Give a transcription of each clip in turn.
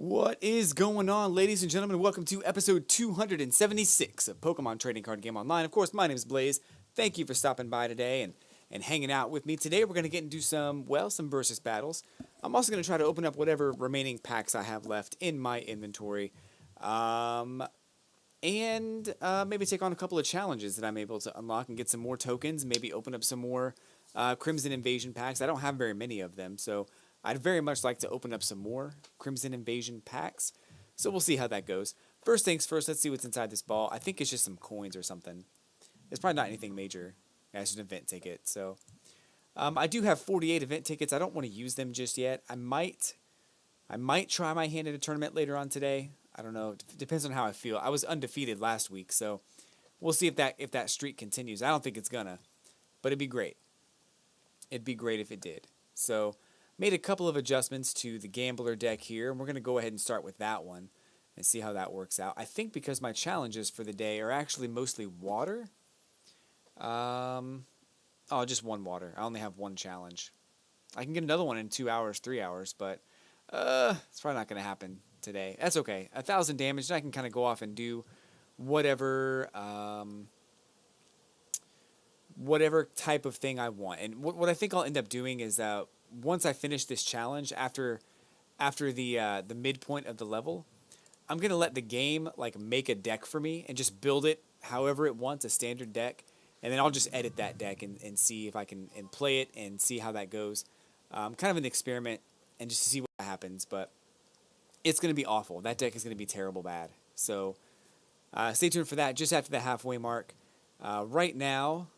What is going on, ladies and gentlemen? Welcome to episode 276 of Pokemon Trading Card Game Online. Of course, my name is Blaze. Thank you for stopping by today and hanging out with me. Today, we're going to get into some versus battles. I'm also going to try to open up whatever remaining packs I have left in my inventory. And maybe take on a couple of challenges that I'm able to unlock and get some more tokens. Maybe open up some more Crimson Invasion packs. I don't have very many of them, so I'd very much like to open up some more Crimson Invasion packs. So we'll see how that goes. First things first, let's see what's inside this ball. I think it's just some coins or something. It's probably not anything major. Yeah, it's just an event ticket. So I do have 48 event tickets. I don't want to use them just yet. I might try my hand at a tournament later on today. I don't know. It depends on how I feel. I was undefeated last week, so we'll see if that streak continues. I don't think it's gonna, but it'd be great. It'd be great if it did. So made a couple of adjustments to the Gambler deck here, and we're gonna go ahead and start with that one and see how that works out. I think because my challenges for the day are actually mostly water. Just one water. I only have one challenge. I can get another one in 2 hours, 3 hours, but it's probably not gonna happen today. That's okay. 1,000 damage, and I can kind of go off and do whatever whatever type of thing I want. And what I think I'll end up doing is once I finish this challenge, after the midpoint of the level, I'm gonna let the game like make a deck for me and just build it however it wants, a standard deck, and then I'll just edit that deck and see if I can play it and see how that goes. Kind of an experiment and just to see what happens, but it's going to be awful. That deck is going to be terrible bad. So stay tuned for that just after the halfway mark. Right now,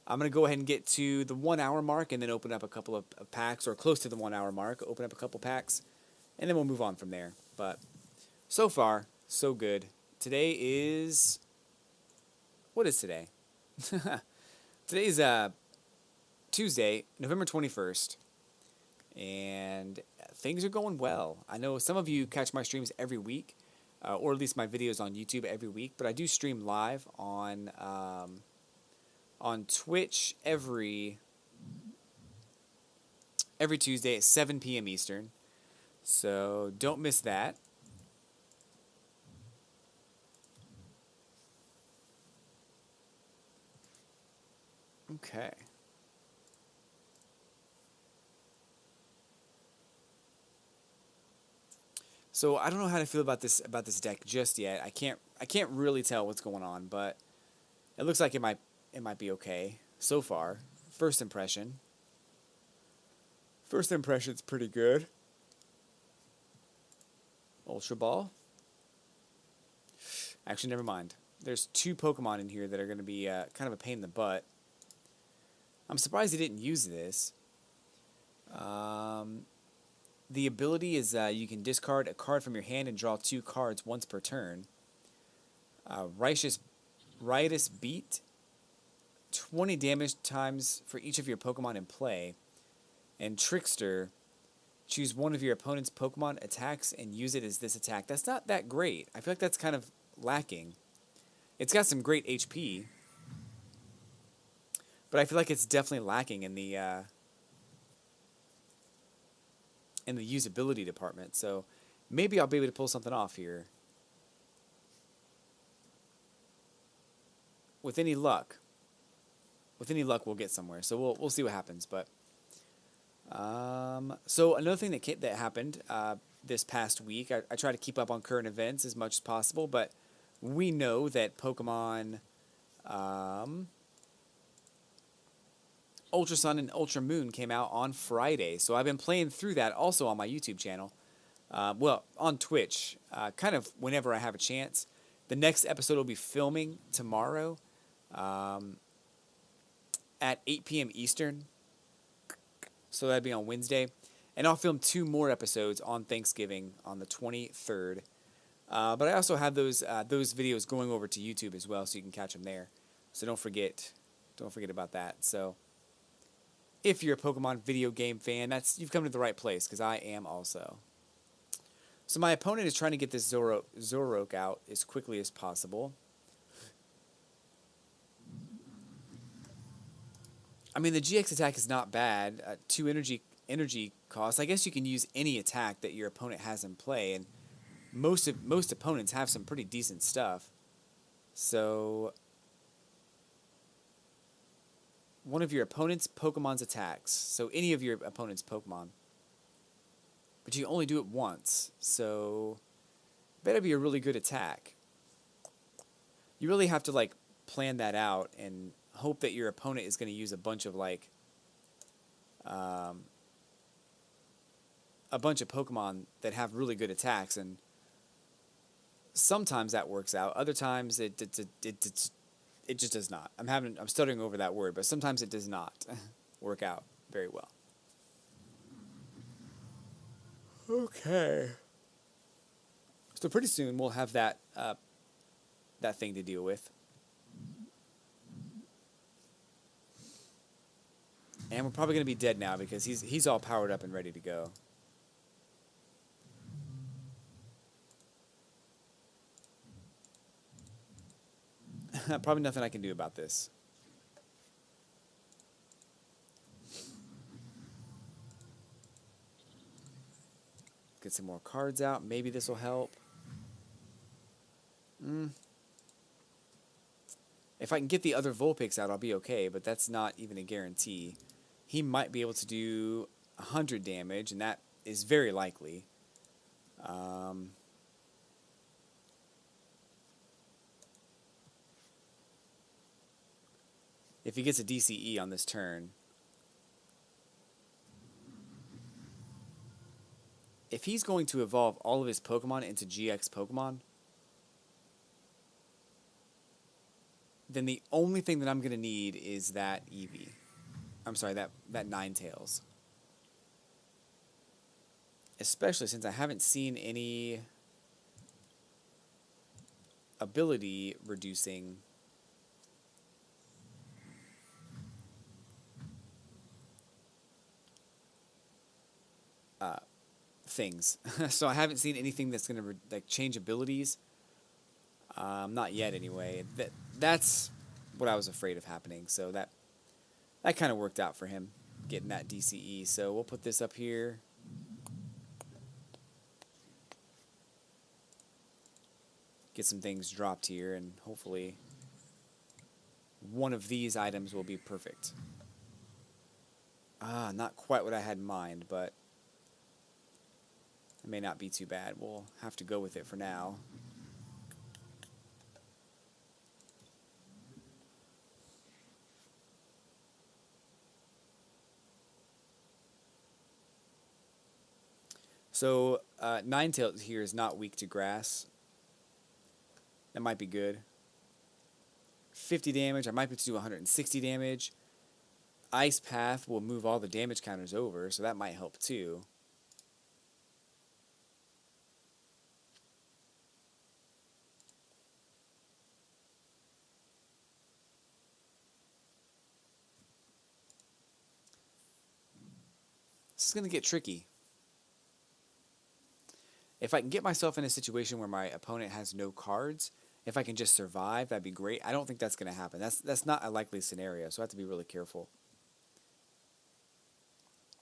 I'm going to go ahead and get to the 1 hour mark and then open up a couple of packs, or close to the 1 hour mark, open up a couple packs, and then we'll move on from there. But so far, so good. Today is... What is today? Today's Tuesday, November 21st. And things are going well. I know some of you catch my streams every week, or at least my videos on YouTube every week, but I do stream live on Twitch every Tuesday at 7 p.m. Eastern. So don't miss that. Okay. So I don't know how to feel about this deck just yet. I can't really tell what's going on, but it looks like it might be okay so far. First impression. First impression's pretty good. Ultra Ball. Actually, never mind. There's two Pokemon in here that are going to be kind of a pain in the butt. I'm surprised they didn't use this. The ability is you can discard a card from your hand and draw 2 cards once per turn. Riotous Beat, 20 damage times for each of your Pokemon in play. And Trickster, choose one of your opponent's Pokemon attacks and use it as this attack. That's not that great. I feel like that's kind of lacking. It's got some great HP, but I feel like it's definitely lacking in the usability department, so maybe I'll be able to pull something off here. With any luck, we'll get somewhere. So we'll see what happens. But so another thing that happened this past week, I try to keep up on current events as much as possible, but we know that Pokemon Ultra Sun and Ultra Moon came out on Friday, so I've been playing through that also on my YouTube channel. Well, on Twitch, kind of whenever I have a chance. The next episode will be filming tomorrow at 8 p.m. Eastern, so that'd be on Wednesday. And I'll film 2 more episodes on Thanksgiving on the 23rd. But I also have those videos going over to YouTube as well, so you can catch them there. So don't forget about that. So if you're a Pokemon video game fan, you've come to the right place, because I am also. So my opponent is trying to get this Zoroark out as quickly as possible. I mean, the GX attack is not bad. 2 energy energy cost. I guess you can use any attack that your opponent has in play, and most opponents have some pretty decent stuff. So one of your opponent's Pokemon's attacks. So any of your opponent's Pokemon. But you can only do it once. So better be a really good attack. You really have to like plan that out and hope that your opponent is going to use a bunch of like a bunch of Pokemon that have really good attacks, and sometimes that works out. Other times it just does not. I'm stuttering over that word, but sometimes it does not work out very well. Okay. So pretty soon we'll have that thing to deal with. And we're probably going to be dead now because he's all powered up and ready to go. Probably nothing I can do about this. Get some more cards out. Maybe this will help. If I can get the other Vulpix out, I'll be okay, but that's not even a guarantee. He might be able to do 100 damage, and that is very likely. If he gets a DCE on this turn. If he's going to evolve all of his Pokemon into GX Pokemon, then the only thing that I'm going to need is that Eevee. I'm sorry, that Ninetales. Especially since I haven't seen any ability reducing things. So I haven't seen anything that's going to like change abilities. Not yet, anyway. That's what I was afraid of happening. So that kind of worked out for him, getting that DCE. So we'll put this up here. Get some things dropped here, and hopefully one of these items will be perfect. Not quite what I had in mind, but it may not be too bad. We'll have to go with it for now. So, Ninetales here is not weak to grass. That might be good. 50 damage. I might be able to do 160 damage. Ice Path will move all the damage counters over, so that might help too. This is going to get tricky. If I can get myself in a situation where my opponent has no cards, if I can just survive, that'd be great. I don't think that's going to happen. That's not a likely scenario, so I have to be really careful.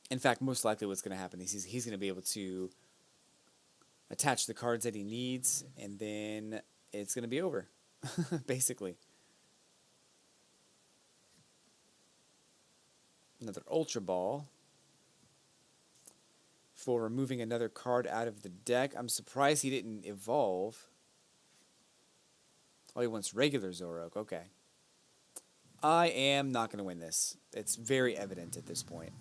In fact, most likely what's going to happen is he's going to be able to attach the cards that he needs, and then it's going to be over, basically. Another Ultra Ball for removing another card out of the deck. I'm surprised he didn't evolve. Oh, he wants regular Zoroark. Okay. I am not going to win this. It's very evident at this point.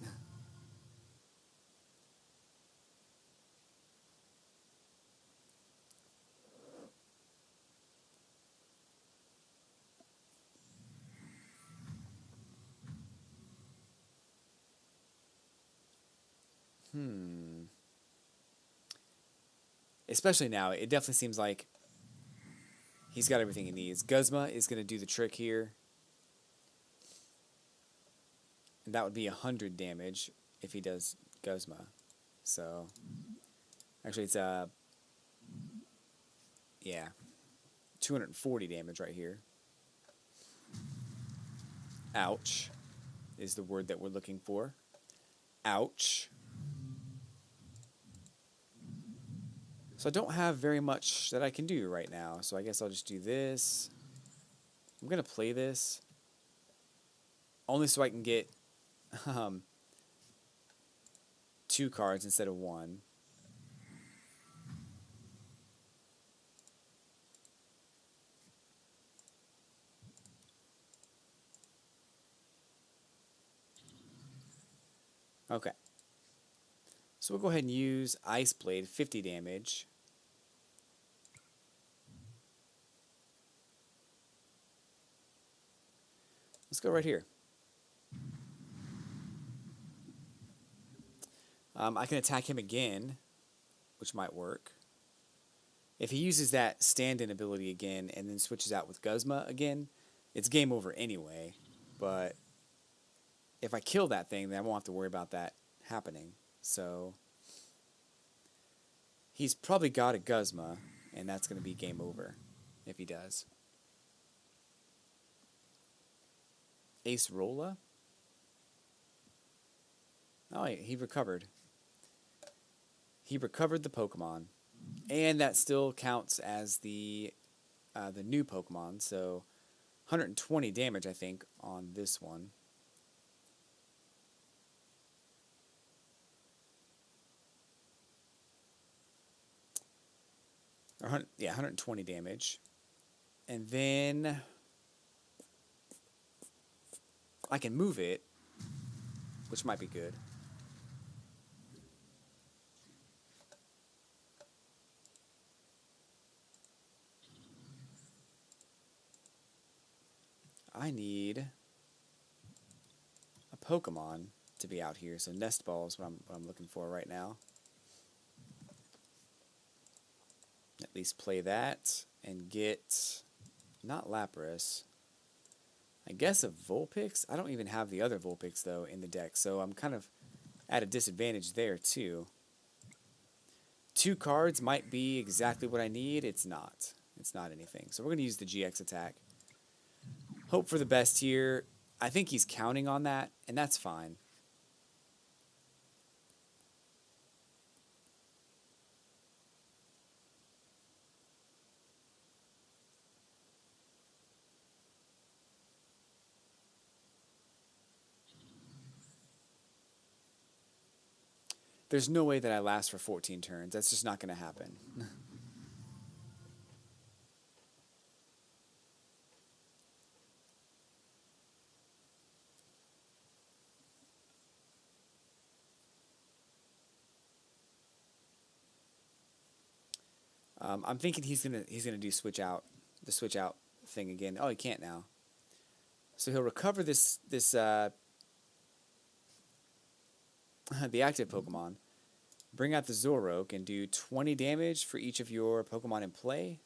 Especially now, it definitely seems like he's got everything he needs. Guzma is going to do the trick here. And that would be 100 damage if he does Guzma. So, actually it's, yeah, 240 damage right here. Ouch is the word that we're looking for. Ouch. So I don't have very much that I can do right now. So I guess I'll just do this. I'm going to play this. Only so I can get um, 2 cards instead of 1. Okay. So we'll go ahead and use Ice Blade, 50 damage. Let's go right here. I can attack him again, which might work. If he uses that stand-in ability again and then switches out with Guzma again, it's game over anyway. But if I kill that thing, then I won't have to worry about that happening. So he's probably got a Guzma, and that's going to be game over if he does. Ace Rolla? Oh, he recovered. He recovered the Pokemon. And that still counts as the new Pokemon, so 120 damage, I think, on this one. Yeah, 120 damage. And then I can move it, which might be good. I need a Pokemon to be out here, so Nest Ball is what I'm looking for right now. At least play that and get not Lapras. I guess a Vulpix? I don't even have the other Vulpix, though, in the deck, so I'm kind of at a disadvantage there, too. 2 cards might be exactly what I need. It's not. It's not anything. So we're going to use the GX attack. Hope for the best here. I think he's counting on that, and that's fine. There's no way that I last for 14 turns. That's just not going to happen. I'm thinking he's gonna do the switch out thing again. Oh, he can't now. So he'll recover this the active Pokemon, bring out the Zoroark, and do 20 damage for each of your Pokemon in play.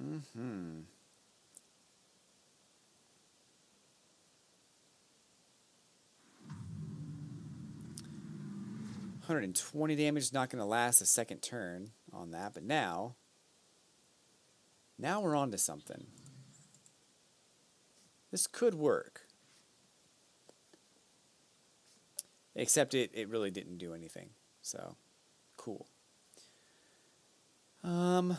Mm-hmm. $120 damage is not going to last a second turn on that, but now we're on to something. This could work. Except it really didn't do anything. So, cool. Try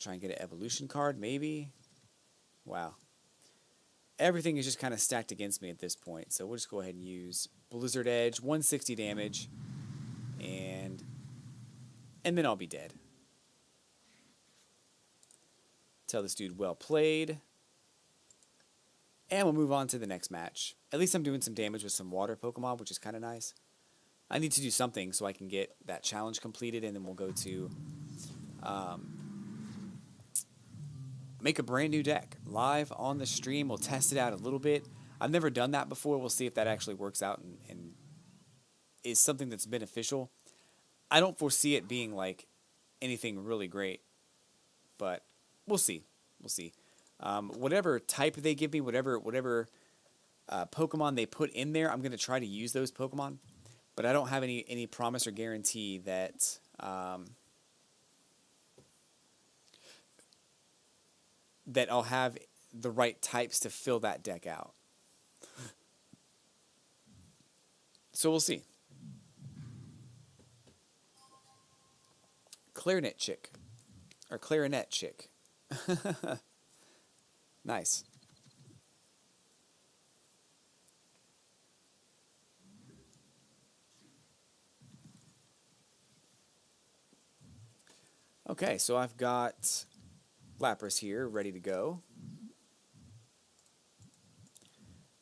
and get an evolution card, maybe. Wow. Everything is just kind of stacked against me at this point, so we'll just go ahead and use Blizzard Edge, 160 damage, and then I'll be dead. Tell this dude well played. And we'll move on to the next match. At least I'm doing some damage with some water Pokemon, which is kind of nice. I need to do something so I can get that challenge completed, and then we'll go to make a brand new deck live on the stream. We'll test it out a little bit. I've never done that before. We'll see if that actually works out and is something that's beneficial. I don't foresee it being like anything really great, but we'll see. We'll see. Whatever type they give me, whatever Pokemon they put in there, I'm going to try to use those Pokemon. But I don't have any promise or guarantee that that I'll have the right types to fill that deck out. So we'll see. Clarinet chick. Or clarinet chick. Nice. Okay, so I've got Lapras here ready to go.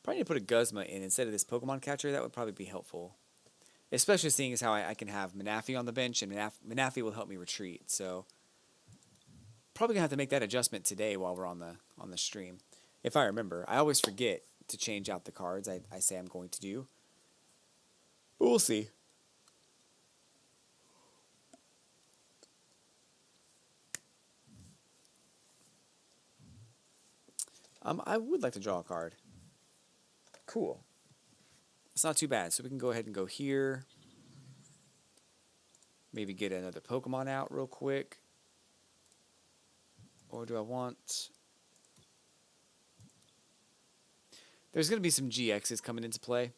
Probably need to put a Guzma in instead of this Pokemon catcher. That would probably be helpful. Especially seeing as how I can have Manaphy on the bench, and Manaphy will help me retreat. So probably gonna have to make that adjustment today while we're on the stream. If I remember. I always forget to change out the cards I say I'm going to do. But we'll see. I would like to draw a card. Cool. It's not too bad. So we can go ahead and go here. Maybe get another Pokemon out real quick. Or do I want... There's going to be some GXs coming into play.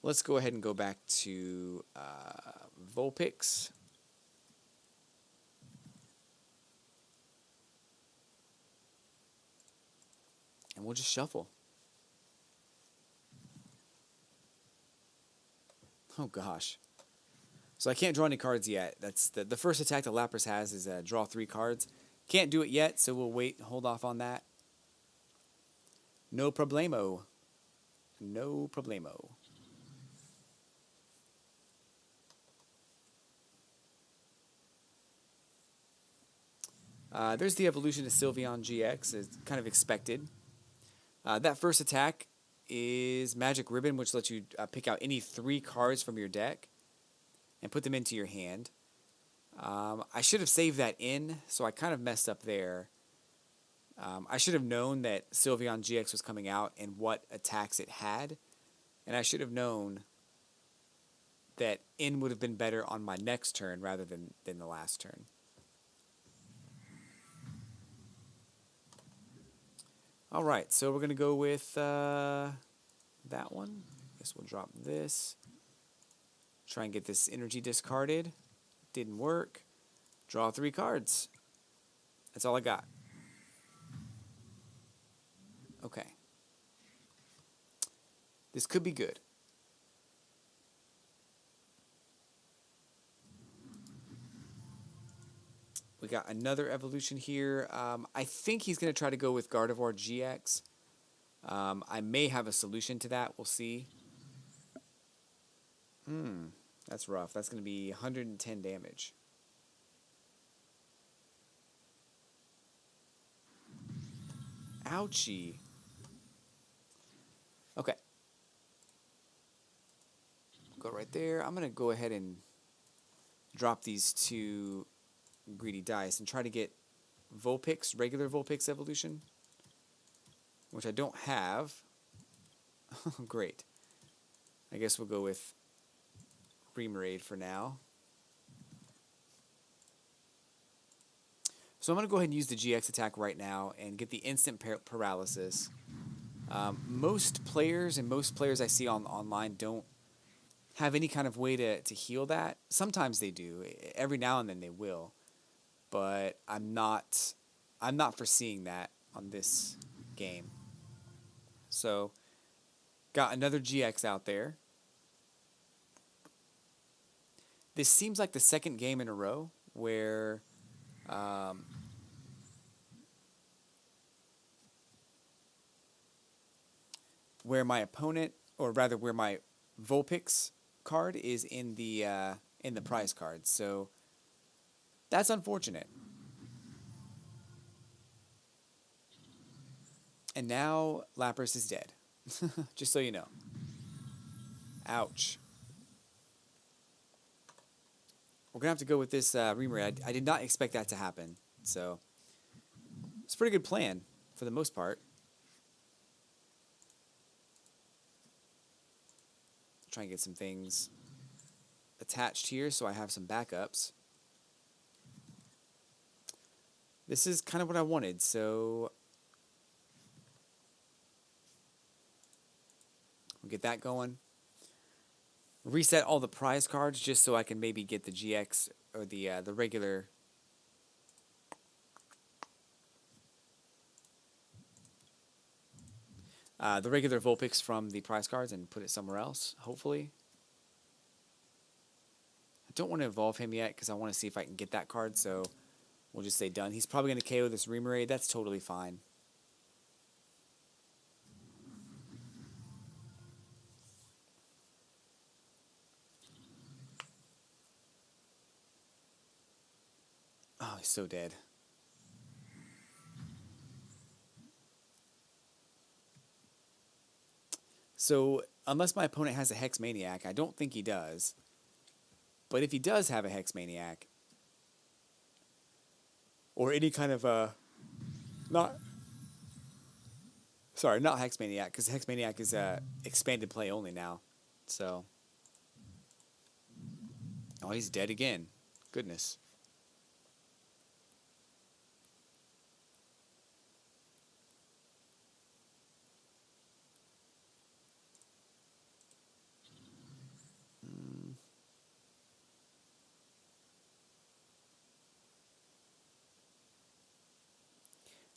Let's go ahead and go back to Vulpix. And we'll just shuffle. Oh gosh. So I can't draw any cards yet. That's the first attack that Lapras has is draw 3 cards. Can't do it yet, so we'll wait, hold off on that. No problemo. No problemo. There's the evolution to Sylveon GX, as kind of expected. That first attack is Magic Ribbon, which lets you pick out any 3 cards from your deck and put them into your hand. I should have saved that in, so I kind of messed up there. I should have known that Sylveon GX was coming out and what attacks it had, and I should have known that in would have been better on my next turn rather than the last turn. Alright, so we're going to go with that one. Guess we'll drop this. Try and get this energy discarded. Didn't work. Draw 3 cards. That's all I got. Okay. This could be good. We got another evolution here. I think he's going to try to go with Gardevoir GX. I may have a solution to that. We'll see. That's rough. That's going to be 110 damage. Ouchie. Okay. Go right there. I'm going to go ahead and drop these 2 greedy dice and try to get Vulpix, regular Vulpix evolution, which I don't have. Great. I guess we'll go with Remoraid for now. So I'm going to go ahead and use the GX attack right now and get the instant paralysis. Most players I see online don't have any kind of way to heal that. Sometimes they do. Every now and then they will. But I'm not foreseeing that on this game. So got another GX out there. This seems like the second game in a row where my opponent, or rather where my Vulpix card is in the prize card. So that's unfortunate. And now Lapras is dead. Just so you know. Ouch. We're going to have to go with this Remoraid. I did not expect that to happen. So it's a pretty good plan for the most part. Try and get some things attached here so I have some backups. This is kind of what I wanted, so we'll get that going. reset all the prize cards just so I can maybe get the GX or the regular. The regular Vulpix from the prize cards and put it somewhere else, hopefully. I don't want to evolve him yet because I want to see if I can get that card, so we'll just say done. He's probably going to KO this Remoraid. That's totally fine. Oh, he's so dead. So, unless my opponent has a Hex Maniac, I don't think he does. But if he does have a Hex Maniac, or any kind of not sorry, not Hex Maniac, because Hex Maniac is expanded play only now. So, oh, he's dead again. Goodness.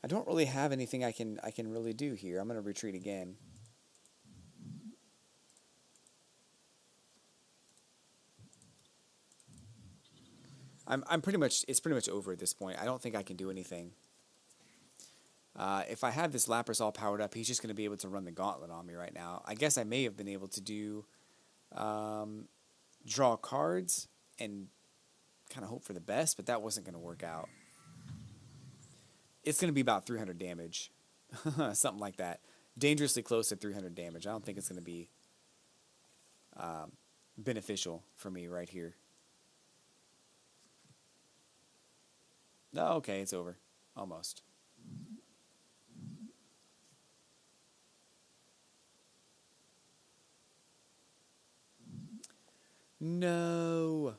I don't really have anything I can really do here. I'm gonna retreat again. I'm pretty much it's pretty much over at this point. I don't think I can do anything. If I have this Lapras all powered up, he's just going to be able to run the gauntlet on me right now. I guess I may have been able to do draw cards and kind of hope for the best, but that wasn't going to work out. It's going to be about 300 damage, something like that. Dangerously close to 300 damage. I don't think it's going to be beneficial for me right here. No, okay, it's over. Almost. No.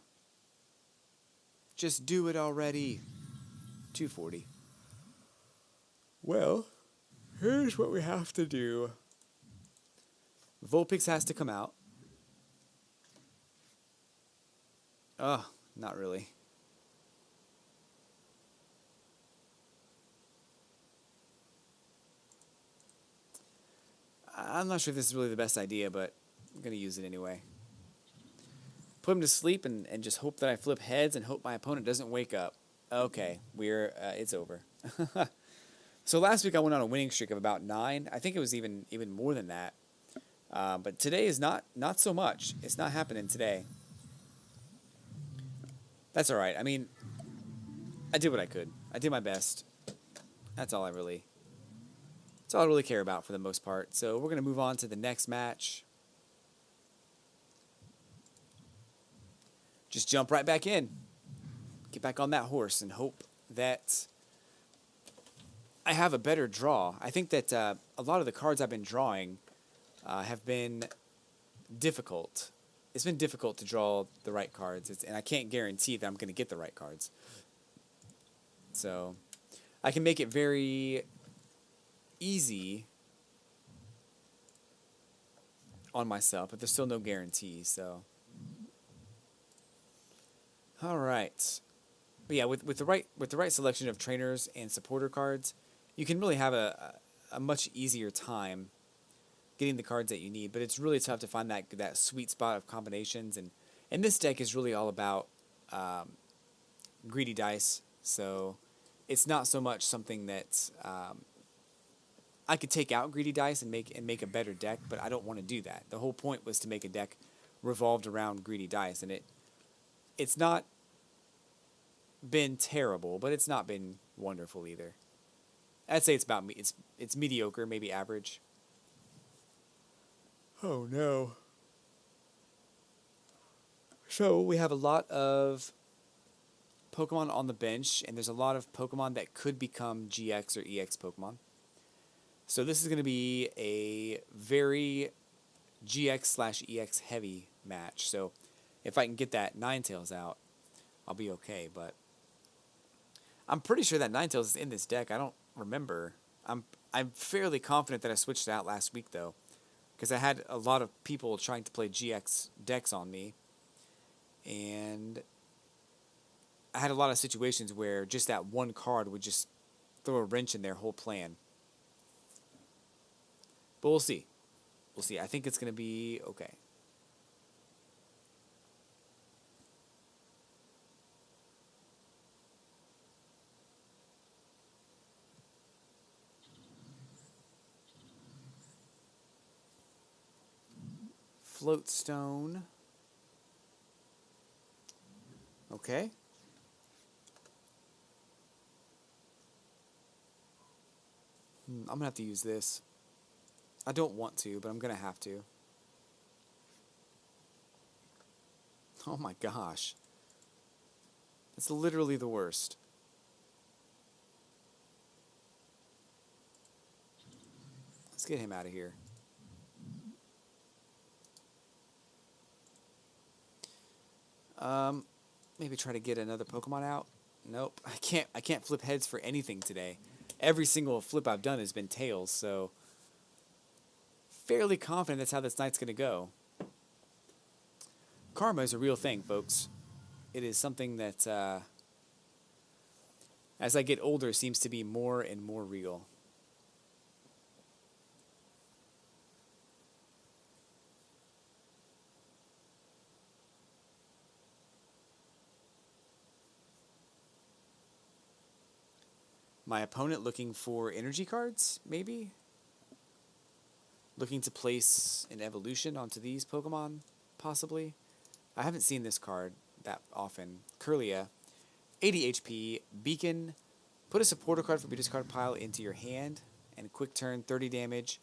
Just do it already. 240. Well, here's what we have to do. Vulpix has to come out. Oh, not really. I'm not sure if this is really the best idea, but I'm going to use it anyway. Put him to sleep and just hope that I flip heads and hope my opponent doesn't wake up. Okay, it's over. So last week I went on a winning streak of about 9. I think it was even more than that. But today is not so much. It's not happening today. That's all right. I mean, I did what I could. I did my best. That's all I really care about for the most part. So we're going to move on to the next match. Just jump right back in. Get back on that horse and hope that I have a better draw. I think that a lot of the cards I've been drawing have been difficult. It's been difficult to draw the right cards, and I can't guarantee that I'm going to get the right cards. So I can make it very easy on myself, but there's still no guarantee. So, all right, but yeah, with the right selection of trainers and supporter cards, you can really have a much easier time getting the cards that you need. But it's really tough to find that sweet spot of combinations, and this deck is really all about greedy dice. So it's not so much something that I could take out greedy dice and make a better deck, but I don't want to do that. The whole point was to make a deck revolved around greedy dice, and it's not been terrible, but it's not been wonderful either. I'd say it's mediocre, maybe average. Oh no. So we have a lot of Pokemon on the bench, and there's a lot of Pokemon that could become GX or EX Pokemon. So this is going to be a very GX/EX heavy match. So if I can get that Ninetales out, I'll be okay. But I'm pretty sure that Ninetales is in this deck. I don't remember. I'm fairly confident that I switched it out last week, though. because I had a lot of people trying to play GX decks on me, and I had a lot of situations where just that one card would just throw a wrench in their whole plan. But we'll see. We'll see. I think it's going to be okay. Floatstone. Okay. I'm going to have to use this. I don't want to, but I'm going to have to. Oh my gosh. It's literally the worst. Let's get him out of here. Maybe try to get another Pokemon out. Nope, I can't flip heads for anything today. Every single flip I've done has been tails, so fairly confident that's how this night's gonna go. Karma is a real thing, folks. It is something that, as I get older, seems to be more and more real. My opponent looking for energy cards, maybe? Looking to place an evolution onto these Pokemon, possibly? I haven't seen this card that often. Curlia, 80 HP, Beacon, put a supporter card from your discard pile into your hand, and quick turn, 30 damage,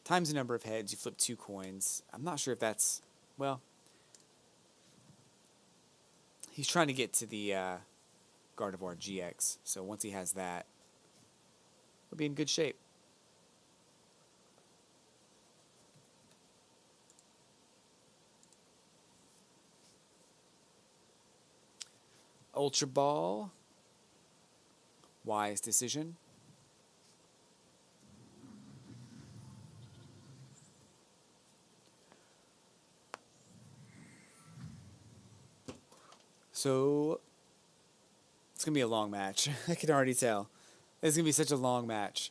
times the number of heads, you flip 2 coins. I'm not sure if that's, well, he's trying to get to the Gardevoir GX, so once he has that, we'll be in good shape. Ultra Ball. Wise decision. So, it's going to be a long match. I can already tell. It's going to be such a long match.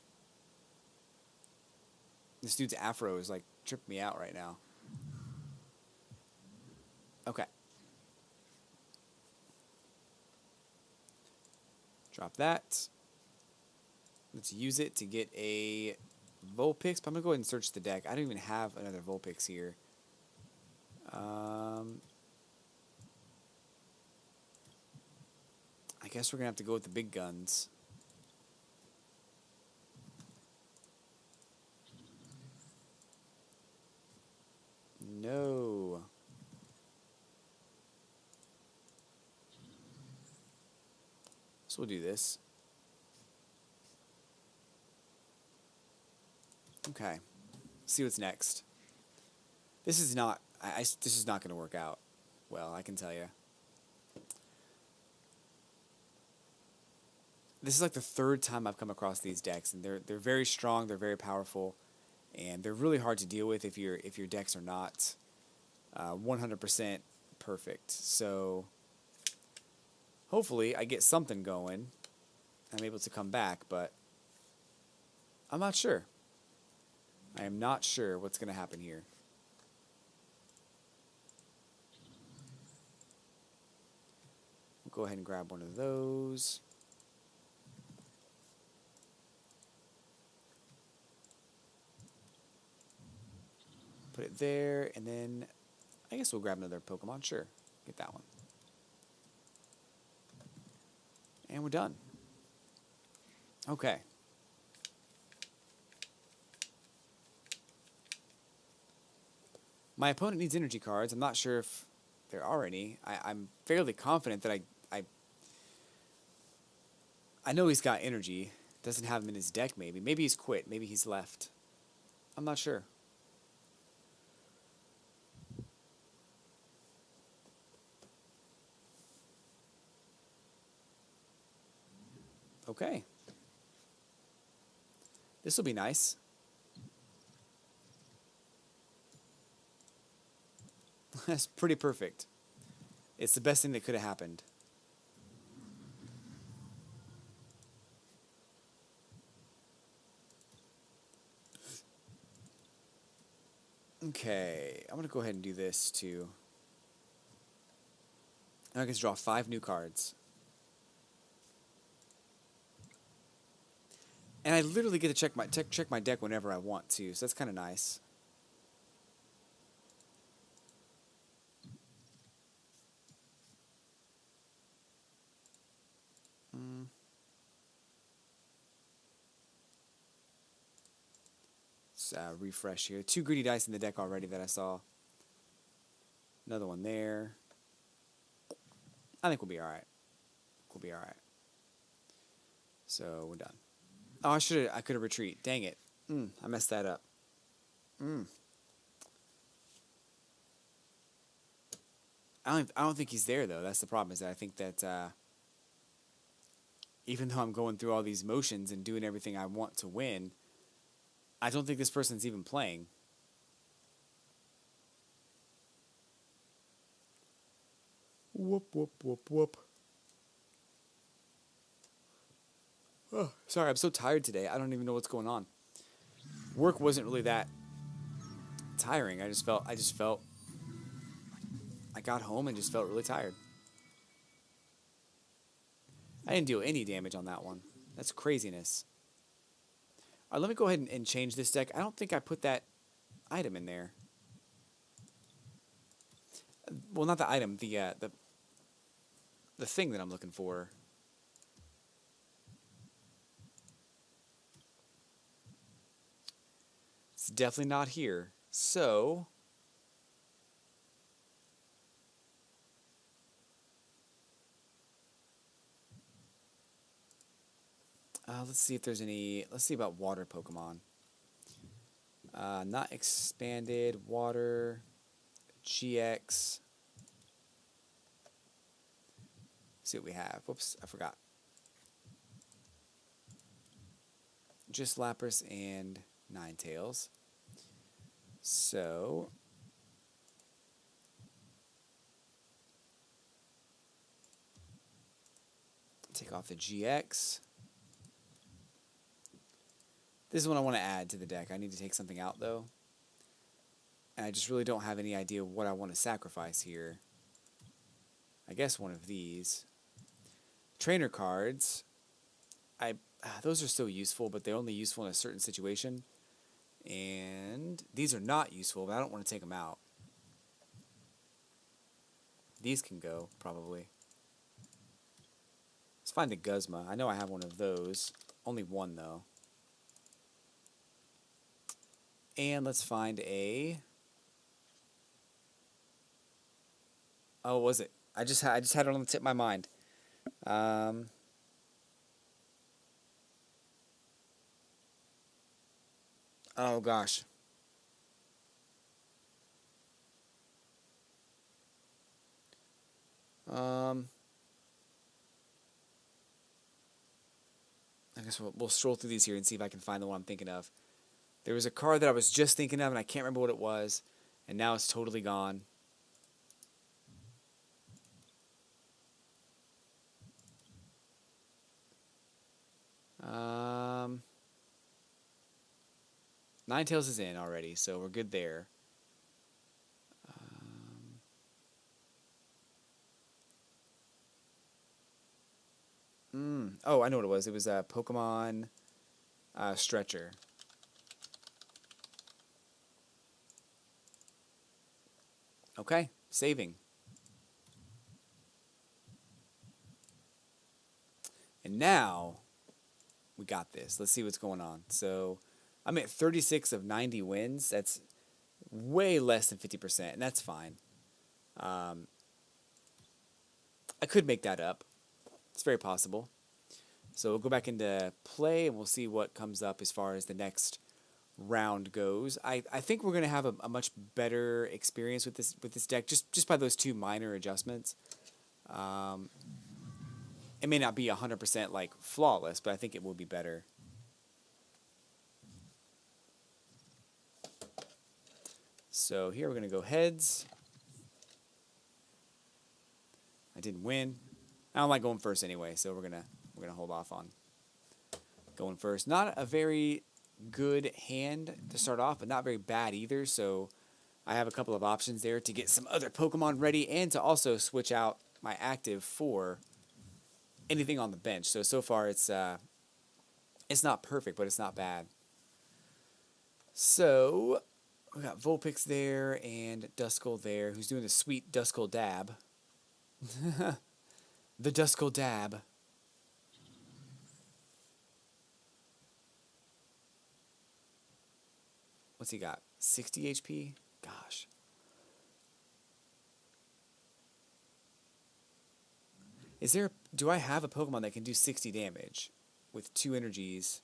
This dude's afro is like tripping me out right now. Okay. Drop that. Let's use it to get a Vulpix. But I'm going to go ahead and search the deck. I don't even have another Vulpix here. I guess we're going to have to go with the big guns. No. So we'll do this. Okay. See what's next. This is not. This is not going to work out well. I can tell you. This is like the third time I've come across these decks, and they're very strong. They're very powerful, and they're really hard to deal with if your decks are not 100% perfect. So hopefully I get something going. I'm able to come back, but I'm not sure. I am not sure what's going to happen here. We'll go ahead and grab one of those. Put it there, and then I guess we'll grab another Pokemon. Sure, get that one. And we're done. Okay. My opponent needs energy cards. I'm not sure if there are any. I'm fairly confident that I know he's got energy. Doesn't have them in his deck, maybe. Maybe he's quit. Maybe he's left. I'm not sure. Okay. This will be nice. That's pretty perfect. It's the best thing that could have happened. Okay, I'm gonna go ahead and do this too. I get to draw 5 new cards. And I literally get to check my deck whenever I want to, so that's kind of nice. Let's refresh here. 2 greedy dice in the deck already that I saw. Another one there. I think we'll be alright. We'll be alright. So we're done. Oh, I could have retreat. Dang it. I messed that up. I don't think he's there though. That's the problem. Is that I think that even though I'm going through all these motions and doing everything I want to win, I don't think this person's even playing. Whoop whoop whoop whoop. Oh, sorry, I'm so tired today. I don't even know what's going on. Work wasn't really that tiring. I got home and just felt really tired. I didn't do any damage on that one. That's craziness. All right, let me go ahead and change this deck. I don't think I put that item in there. Well, not the item, the thing that I'm looking for. It's definitely not here. So let's see if there's any. Let's see about water Pokemon. Not expanded, water, GX. See what we have. Whoops, I forgot. Just Lapras and Ninetales. So take off the GX. This is what I want to add to the deck. I need to take something out though. And I just really don't have any idea what I want to sacrifice here. I guess one of these. Trainer cards. Those are still useful, but they're only useful in a certain situation. And these are not useful, but I don't want to take them out. These can go, probably. Let's find a Guzma. I know I have one of those. Only one, though. And let's find a... Oh, what was it? I just had it on the tip of my mind. Oh, gosh. I guess we'll stroll through these here and see if I can find the one I'm thinking of. There was a card that I was just thinking of, and I can't remember what it was, and now it's totally gone. Ninetales is in already, so we're good there. Oh, I know what it was. It was a Pokemon Stretcher. Okay, saving. And now we got this. Let's see what's going on. So I'm at 36 of 90 wins. That's way less than 50%, and that's fine. I could make that up. It's very possible. So we'll go back into play, and we'll see what comes up as far as the next round goes. I think we're going to have a much better experience with this deck just by those 2 minor adjustments. It may not be 100% like flawless, but I think it will be better. So here we're going to go heads. I didn't win. I don't like going first anyway, so we're gonna hold off on going first. Not a very good hand to start off, but not very bad either. So I have a couple of options there to get some other Pokemon ready and to also switch out my active for anything on the bench. So far it's not perfect, but it's not bad. So we got Vulpix there and Duskull there, who's doing the sweet Duskull dab. The Duskull dab. What's he got? 60 HP? Gosh. Do I have a Pokemon that can do 60 damage with 2 energies?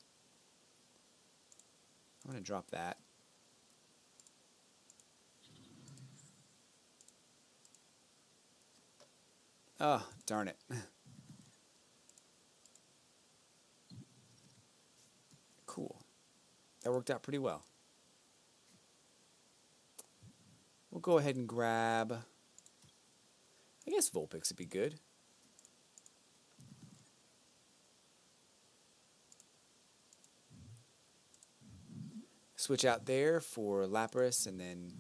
I'm going to drop that. Oh, darn it. Cool. That worked out pretty well. We'll go ahead and grab... I guess Vulpix would be good. Switch out there for Lapras and then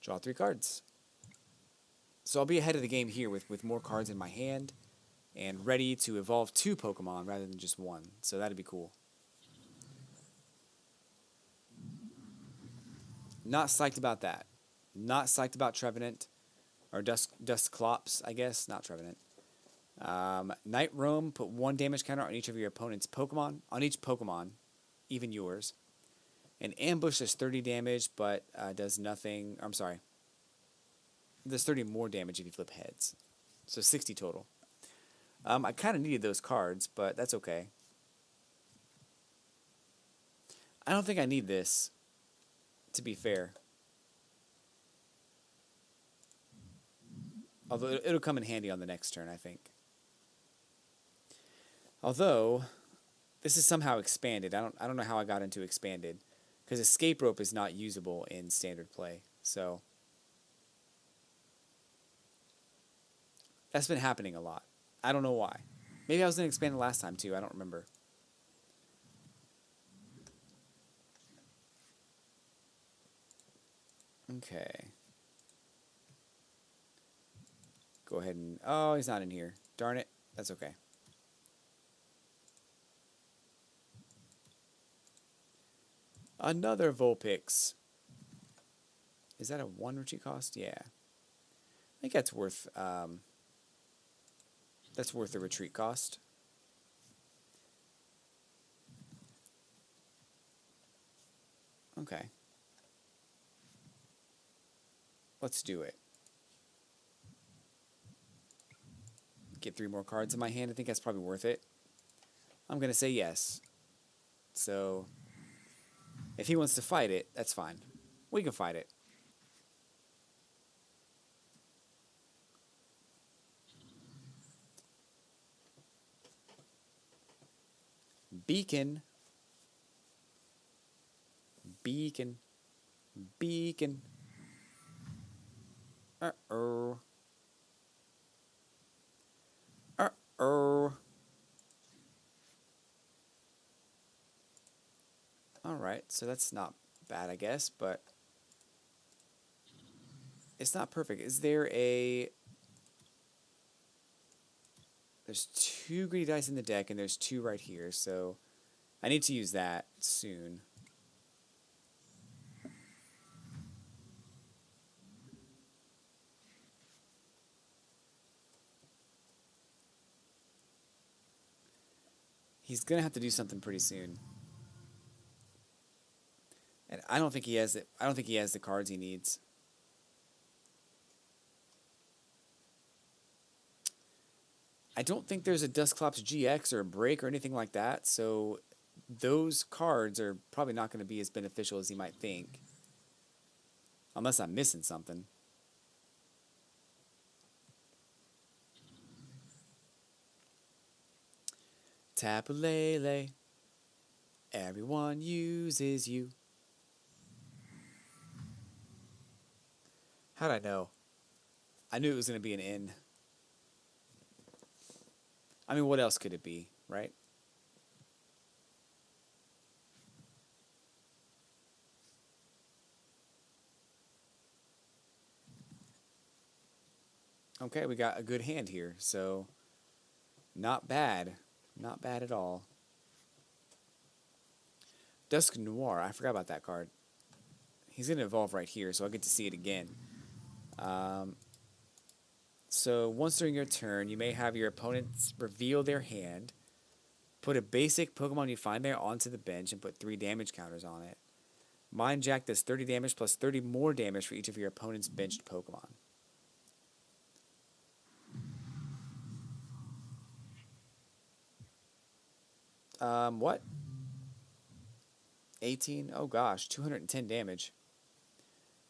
draw 3 cards. So I'll be ahead of the game here with more cards in my hand and ready to evolve 2 Pokemon rather than just 1. So that'd be cool. Not psyched about that. Not psyched about Trevenant. Or Dusclops, I guess. Not Trevenant. Night Roam, put 1 damage counter on each of your opponent's Pokemon. On each Pokemon, even yours. And Ambush does 30 damage, but does nothing... I'm sorry. Does 30 more damage if you flip heads. So 60 total. I kind of needed those cards, but that's okay. I don't think I need this, to be fair. Although it'll come in handy on the next turn, I think. Although, this is somehow expanded. I don't know how I got into expanded. Because Escape Rope is not usable in standard play. So... that's been happening a lot. I don't know why. Maybe I was in expanded last time too. I don't remember. Okay. Go ahead and... oh, he's not in here. Darn it. That's okay. Another Vulpix. Is that a 1 retreat cost? Yeah. I think that's worth... that's worth the retreat cost. Okay. Let's do it. Get 3 more cards in my hand. I think that's probably worth it. I'm going to say yes. So, if he wants to fight it, that's fine. We can fight it. Beacon. Beacon. Beacon. Uh-oh. Uh-oh. Alright, so that's not bad, I guess, but... it's not perfect. Is there a... there's 2 greedy dice in the deck, and there's 2 right here, so... I need to use that soon. He's gonna have to do something pretty soon. And I don't think he has it. I don't think he has the cards he needs. I don't think there's a Dusclops GX or a Break or anything like that, so those cards are probably not going to be as beneficial as he might think. Unless I'm missing something. Tapu-Lele, everyone uses you. How'd I know? I knew it was going to be an N. I mean, what else could it be, right? Okay, we got a good hand here, so not bad. Not bad at all. Dusk Noir, I forgot about that card. He's going to evolve right here, so I'll get to see it again. Um, so once during your turn, you may have your opponents reveal their hand, put a basic Pokemon you find there onto the bench, and put 3 damage counters on it. Mind Jack does 30 damage plus 30 more damage for each of your opponent's benched Pokemon. What? 18? Oh gosh, 210 damage.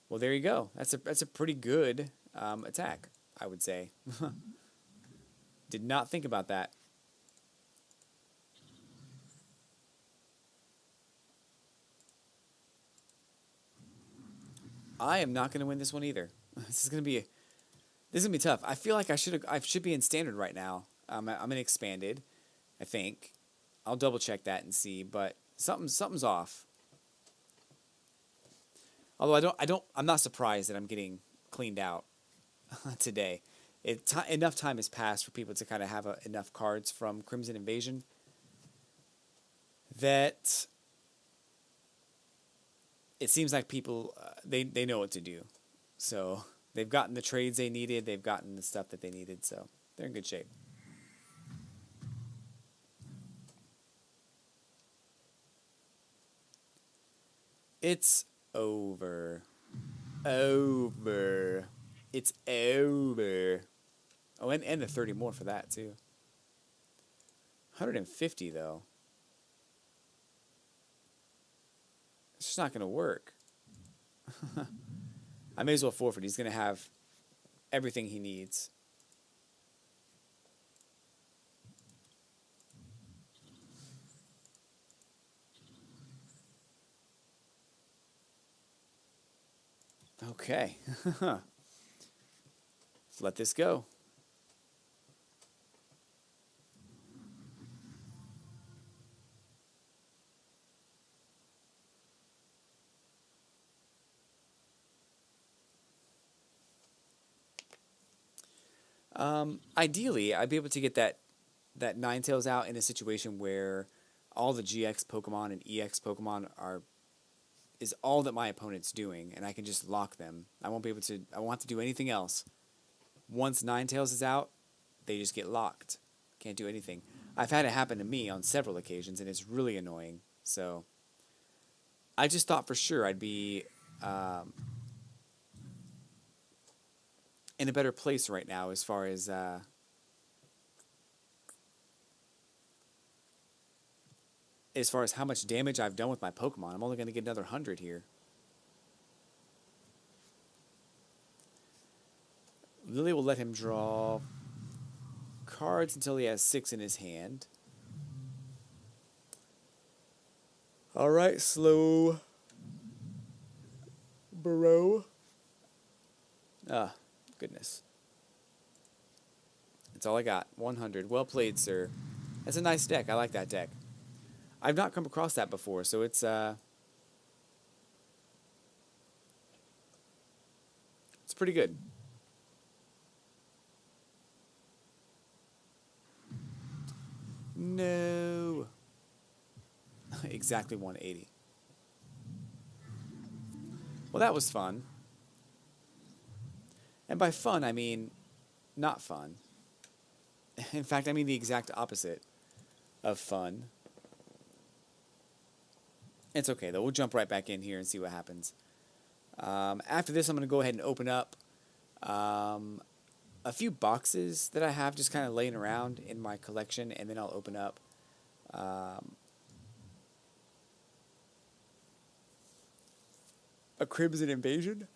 Well, there you go. That's a pretty good attack, I would say. Did not think about that. I am not going to win this one either. This is going to be tough. I feel like I should be in standard right now. I'm in expanded, I think. I'll double check that and see, but something's off. Although I'm not surprised that I'm getting cleaned out today. Enough time has passed for people to kind of have enough cards from Crimson Invasion that it seems like people they know what to do. So they've gotten the trades they needed. They've gotten the stuff that they needed. So they're in good shape. It's over. Over. It's over. Oh, and the 30 more for that, too. 150, though. It's just not going to work. I may as well forfeit. He's going to have everything he needs. Okay. Let's let this go. Ideally, I'd be able to get that Ninetales out in a situation where all the GX Pokemon and EX Pokemon is all that my opponent's doing, and I can just lock them. I won't have to do anything else. Once Ninetales is out, they just get locked. Can't do anything. I've had it happen to me on several occasions, and it's really annoying. So I just thought for sure I'd be in a better place right now as far as how much damage I've done with my Pokemon. I'm only going to get another 100 here. Lily will let him draw cards until he has 6 in his hand. All right, slow bro. Ah, goodness. That's all I got. 100. Well played, sir. That's a nice deck. I like that deck. I've not come across that before, so it's pretty good. No. Exactly 180. Well, that was fun. And by fun, I mean not fun. In fact, I mean the exact opposite of fun. It's okay, though. We'll jump right back in here and see what happens. After this, I'm going to go ahead and open up a few boxes that I have just kind of laying around in my collection, and then I'll open up a Crimson Invasion.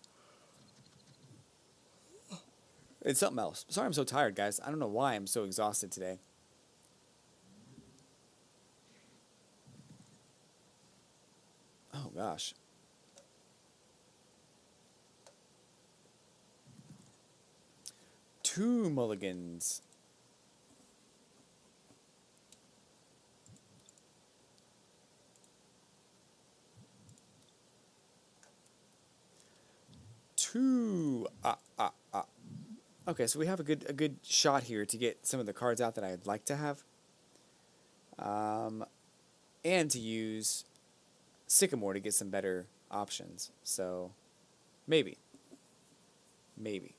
It's something else. Sorry I'm so tired, guys. I don't know why I'm so exhausted today. Oh, gosh. Two mulligans. 2. Okay, so we have a good shot here to get some of the cards out that I'd like to have. And to use Sycamore to get some better options. So, maybe. Maybe.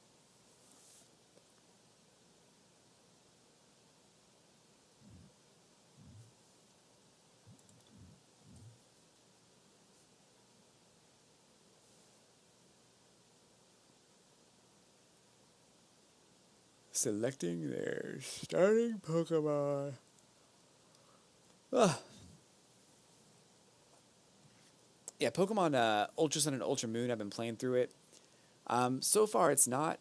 Selecting their starting Pokemon. Ugh. Yeah, Pokemon Ultra Sun and Ultra Moon, I've been playing through it. So far, it's not.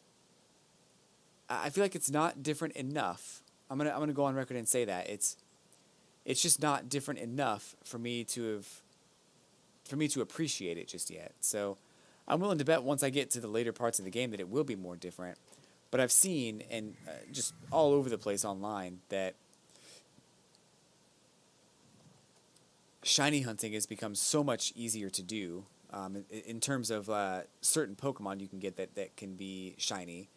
I feel like it's not different enough. I'm gonna go on record and say that it's just not different enough for me to appreciate it just yet. So I'm willing to bet once I get to the later parts of the game that it will be more different. But I've seen and just all over the place online that shiny hunting has become so much easier to do in terms of certain Pokemon you can get that can be shiny.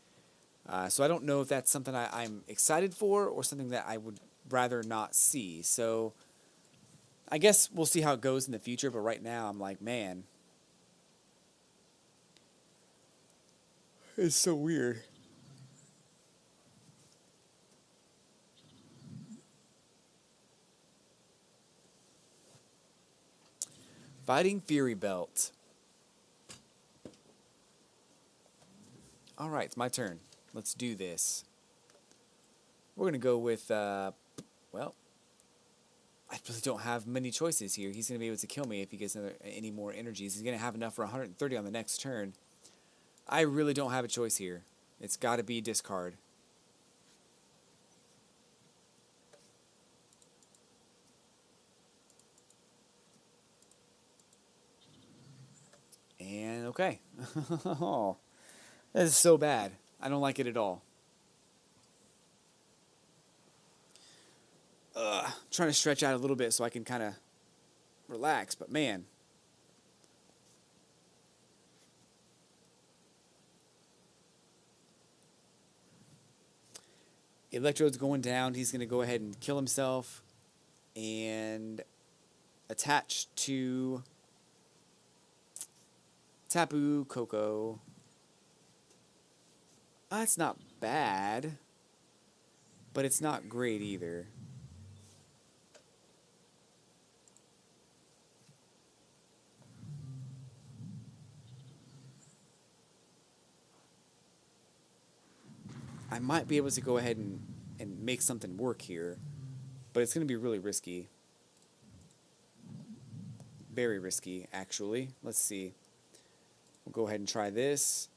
So I don't know if that's something I'm excited for or something that I would rather not see. So I guess we'll see how it goes in the future. But right now I'm like, man, it's so weird. Fighting Fury Belt. All right, it's my turn. Let's do this. We're going to go with, well, I really don't have many choices here. He's going to be able to kill me if he gets any more energies. He's going to have enough for 130 on the next turn. I really don't have a choice here. It's got to be discard. And okay. Oh, that is so bad. I don't like it at all. Trying to stretch out a little bit so I can kind of relax, but man. Electrode's going down. He's going to go ahead and kill himself and attach to Tapu Koko. It's not bad, but it's not great either. I might be able to go ahead and make something work here, but it's going to be really risky. Very risky, actually. Let's see. We'll go ahead and try this.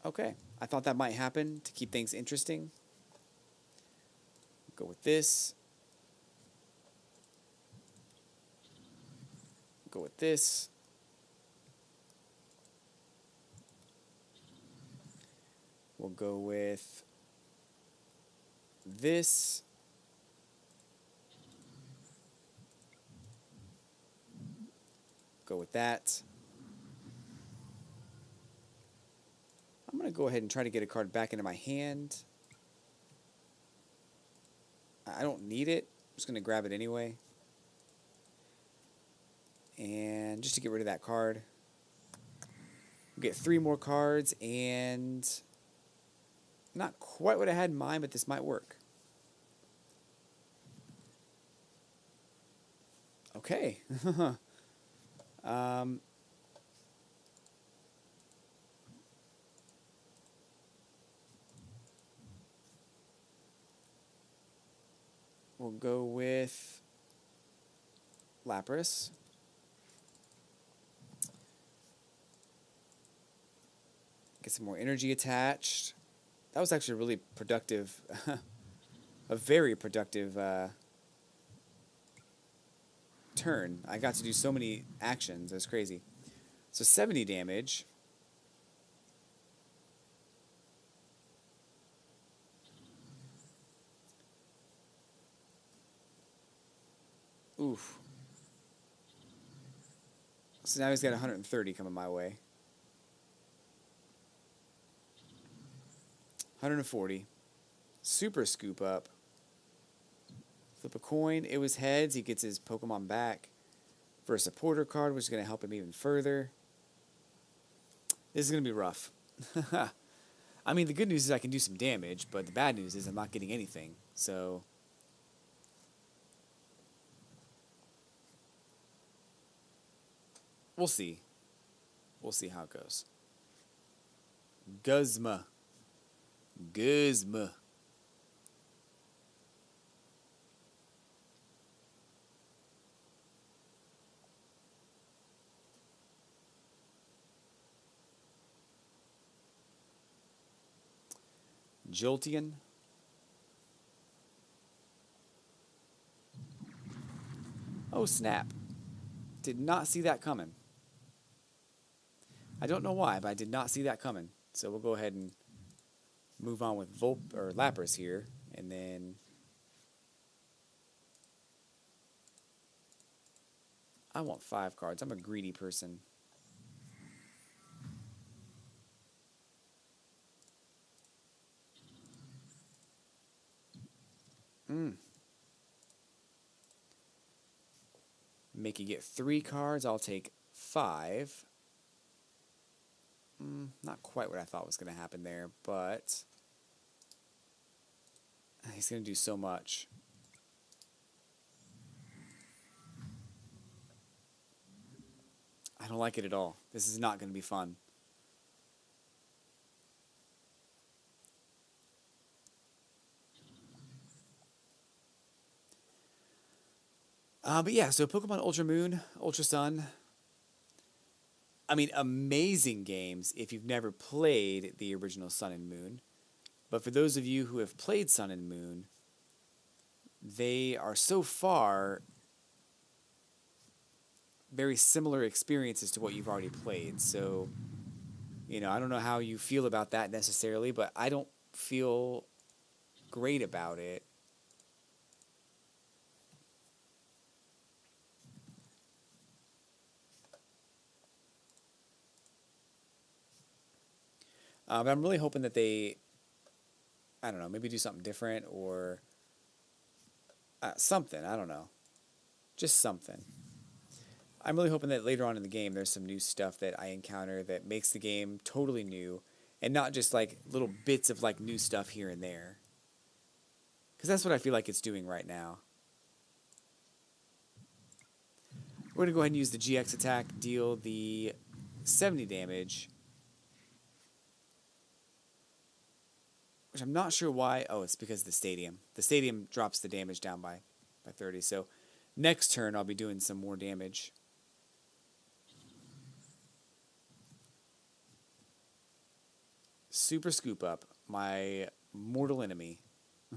Okay, I thought that might happen to keep things interesting. Go with this. Go with this. We'll go with this. Go with that. I'm going to go ahead and try to get a card back into my hand. I don't need it. I'm just going to grab it anyway. And just to get rid of that card. We'll get 3 more cards and not quite what I had in mind, but this might work. Okay. We'll go with Lapras. Get some more energy attached. That was actually a really productive, a very productive turn. I got to do so many actions. That's crazy. So 70 damage. Oof. So now he's got 130 coming my way. 140. Super scoop up. Flip a coin. It was heads. He gets his Pokemon back for a supporter card, which is going to help him even further. This is going to be rough. I mean, the good news is I can do some damage, but the bad news is I'm not getting anything. So we'll see. We'll see how it goes. Guzma. Guzma. Jolteon. Oh, snap. Did not see that coming. I don't know why, but I did not see that coming. So we'll go ahead and move on with Lapras here, and then I want 5 cards. I'm a greedy person. Make you get 3 cards. I'll take 5. Not quite what I thought was going to happen there, but he's going to do so much. I don't like it at all. This is not going to be fun. But yeah, so Pokemon Ultra Moon, Ultra Sun. I mean, amazing games if you've never played the original Sun and Moon. But for those of you who have played Sun and Moon, they are so far very similar experiences to what you've already played. So, you know, I don't know how you feel about that necessarily, but I don't feel great about it. But I'm really hoping that they, I don't know, maybe do something different or something. I don't know. Just something. I'm really hoping that later on in the game there's some new stuff that I encounter that makes the game totally new and not just like little bits of like new stuff here and there. Because that's what I feel like it's doing right now. We're going to go ahead and use the GX attack, deal the 70 damage. Which I'm not sure why. Oh, it's because of the stadium. The stadium drops the damage down by 30. So next turn I'll be doing some more damage. Super Scoop Up, my mortal enemy.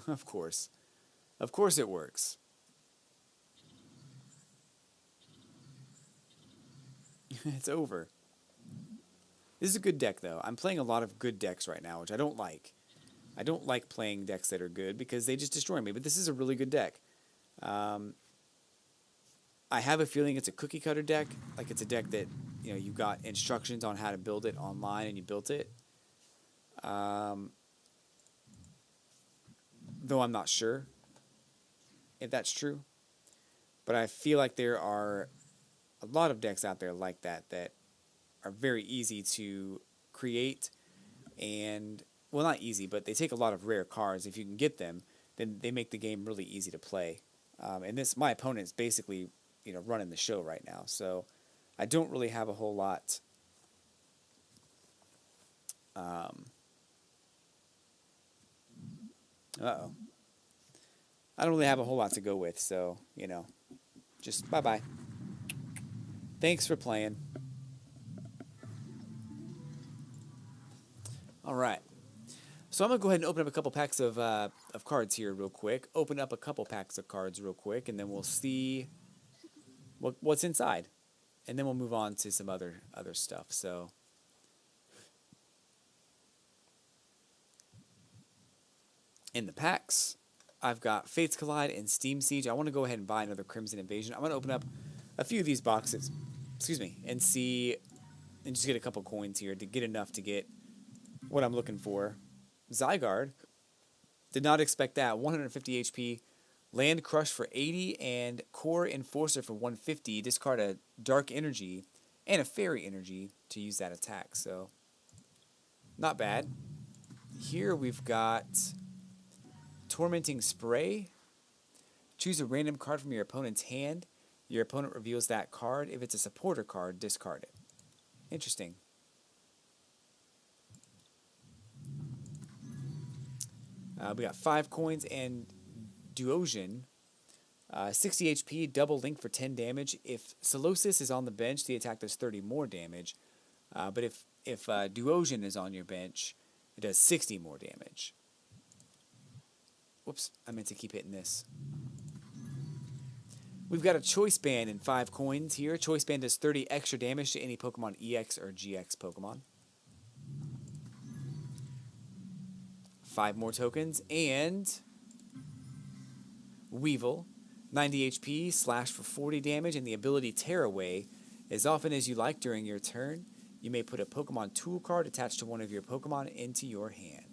Of course. Of course it works. It's over. This is a good deck, though. I'm playing a lot of good decks right now, which I don't like. I don't like playing decks that are good because they just destroy me, but this is a really good deck. I have a feeling it's a cookie cutter deck. Like it's a deck that, you know, you got instructions on how to build it online and you built it. Though I'm not sure if that's true. But I feel like there are a lot of decks out there like that that are very easy to create and, well, not easy, but they take a lot of rare cards. If you can get them, then they make the game really easy to play. And this, my opponent's basically, you know, running the show right now. So I don't really have a whole lot. Uh-oh. I don't really have a whole lot to go with, so, you know, just bye-bye. Thanks for playing. All right. So I'm going to go ahead and open up a couple packs of cards here real quick. Open up a couple packs of cards real quick, and then we'll see what's inside. And then we'll move on to some other stuff. So in the packs, I've got Fates Collide and Steam Siege. I want to go ahead and buy another Crimson Invasion. I'm going to open up a few of these boxes, and see, and just get a couple coins here to get enough to get what I'm looking for. Zygarde. Did not expect that. 150 HP. Land Crush for 80 and Core Enforcer for 150. Discard a Dark Energy and a Fairy Energy to use that attack. So, not bad. Here we've got Tormenting Spray. Choose a random card from your opponent's hand. Your opponent reveals that card. If it's a supporter card, discard it. Interesting. We got 5 coins and Duosion. 60 HP, double link for 10 damage. If Solosis is on the bench, the attack does 30 more damage. But if Duosion is on your bench, it does 60 more damage. Whoops, I meant to keep hitting this. We've got a Choice Band and 5 coins here. Choice Band does 30 extra damage to any Pokemon EX or GX Pokemon. 5 more tokens, and Weevil, 90 HP, slash for 40 damage, and the ability Tearaway. As often as you like during your turn, you may put a Pokemon tool card attached to one of your Pokemon into your hand.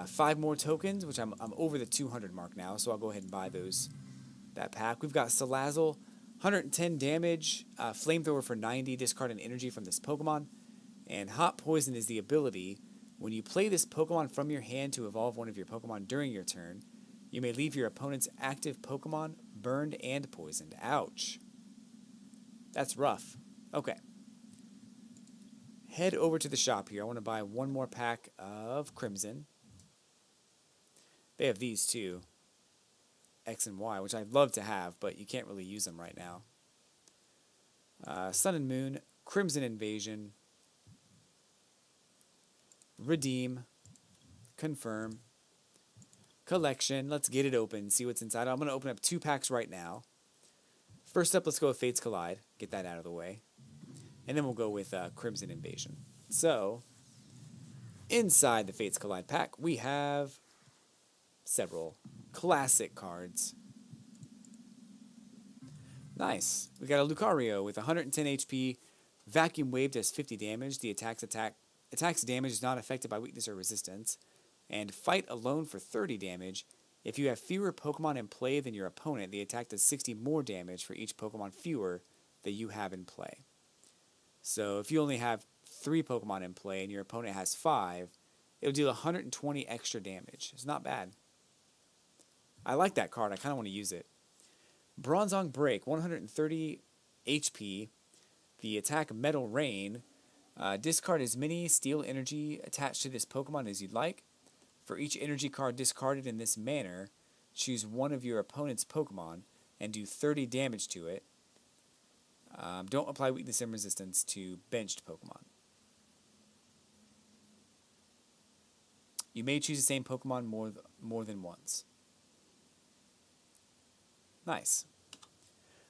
5 more tokens, which I'm over the 200 mark now, so I'll go ahead and buy that pack. We've got Salazzle, 110 damage, Flamethrower for 90, discard an energy from this Pokemon. And Hot Poison is the ability. When you play this Pokemon from your hand to evolve one of your Pokemon during your turn, you may leave your opponent's active Pokemon burned and poisoned. Ouch. That's rough. Okay. Head over to the shop here. I want to buy 1 more pack of Crimson. They have these too. X and Y, which I'd love to have, but you can't really use them right now. Sun and Moon, Crimson Invasion, Redeem, Confirm, Collection. Let's get it open, see what's inside. I'm going to open up 2 packs right now. First up, let's go with Fates Collide. Get that out of the way. And then we'll go with Crimson Invasion. So, inside the Fates Collide pack, we have several classic cards. Nice. We got a Lucario with 110 HP. Vacuum Wave does 50 damage. The attack's damage is not affected by weakness or resistance. And Fight Alone for 30 damage. If you have fewer Pokemon in play than your opponent, the attack does 60 more damage for each Pokemon fewer that you have in play. So if you only have 3 Pokemon in play and your opponent has 5, it'll deal 120 extra damage. It's not bad. I like that card. I kind of want to use it. Bronzong Break, 130 HP. The attack Metal Rain. Discard as many Steel Energy attached to this Pokemon as you'd like. For each energy card discarded in this manner, choose one of your opponent's Pokemon and do 30 damage to it. Don't apply weakness and resistance to benched Pokemon. You may choose the same Pokemon more than once. Nice.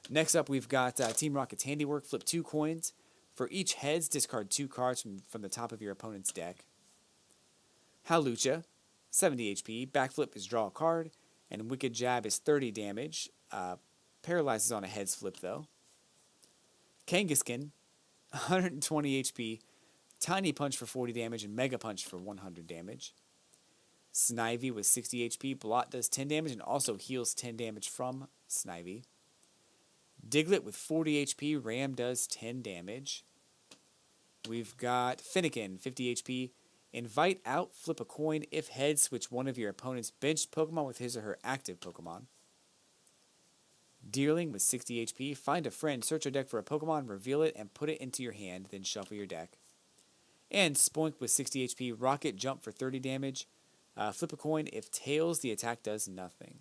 Next up, we've got Team Rocket's Handiwork. Flip 2 coins. For each heads, discard 2 cards from the top of your opponent's deck. Hawlucha, 70 HP. Backflip is draw a card. And Wicked Jab is 30 damage. Paralyzes on a heads flip, though. Kangaskhan, 120 HP. Tiny Punch for 40 damage and Mega Punch for 100 damage. Snivy with 60 HP. Blot does 10 damage and also heals 10 damage from Snivy. Diglett with 40 HP. Ram does 10 damage. We've got Finnegan, 50 HP. Invite out, flip a coin. If heads, switch one of your opponent's benched Pokemon with his or her active Pokemon. Deerling with 60 HP. Find a friend, search your deck for a Pokemon, reveal it, and put it into your hand, then shuffle your deck. And Spoink with 60 HP. Rocket Jump for 30 damage. Flip a coin. If tails, the attack does nothing.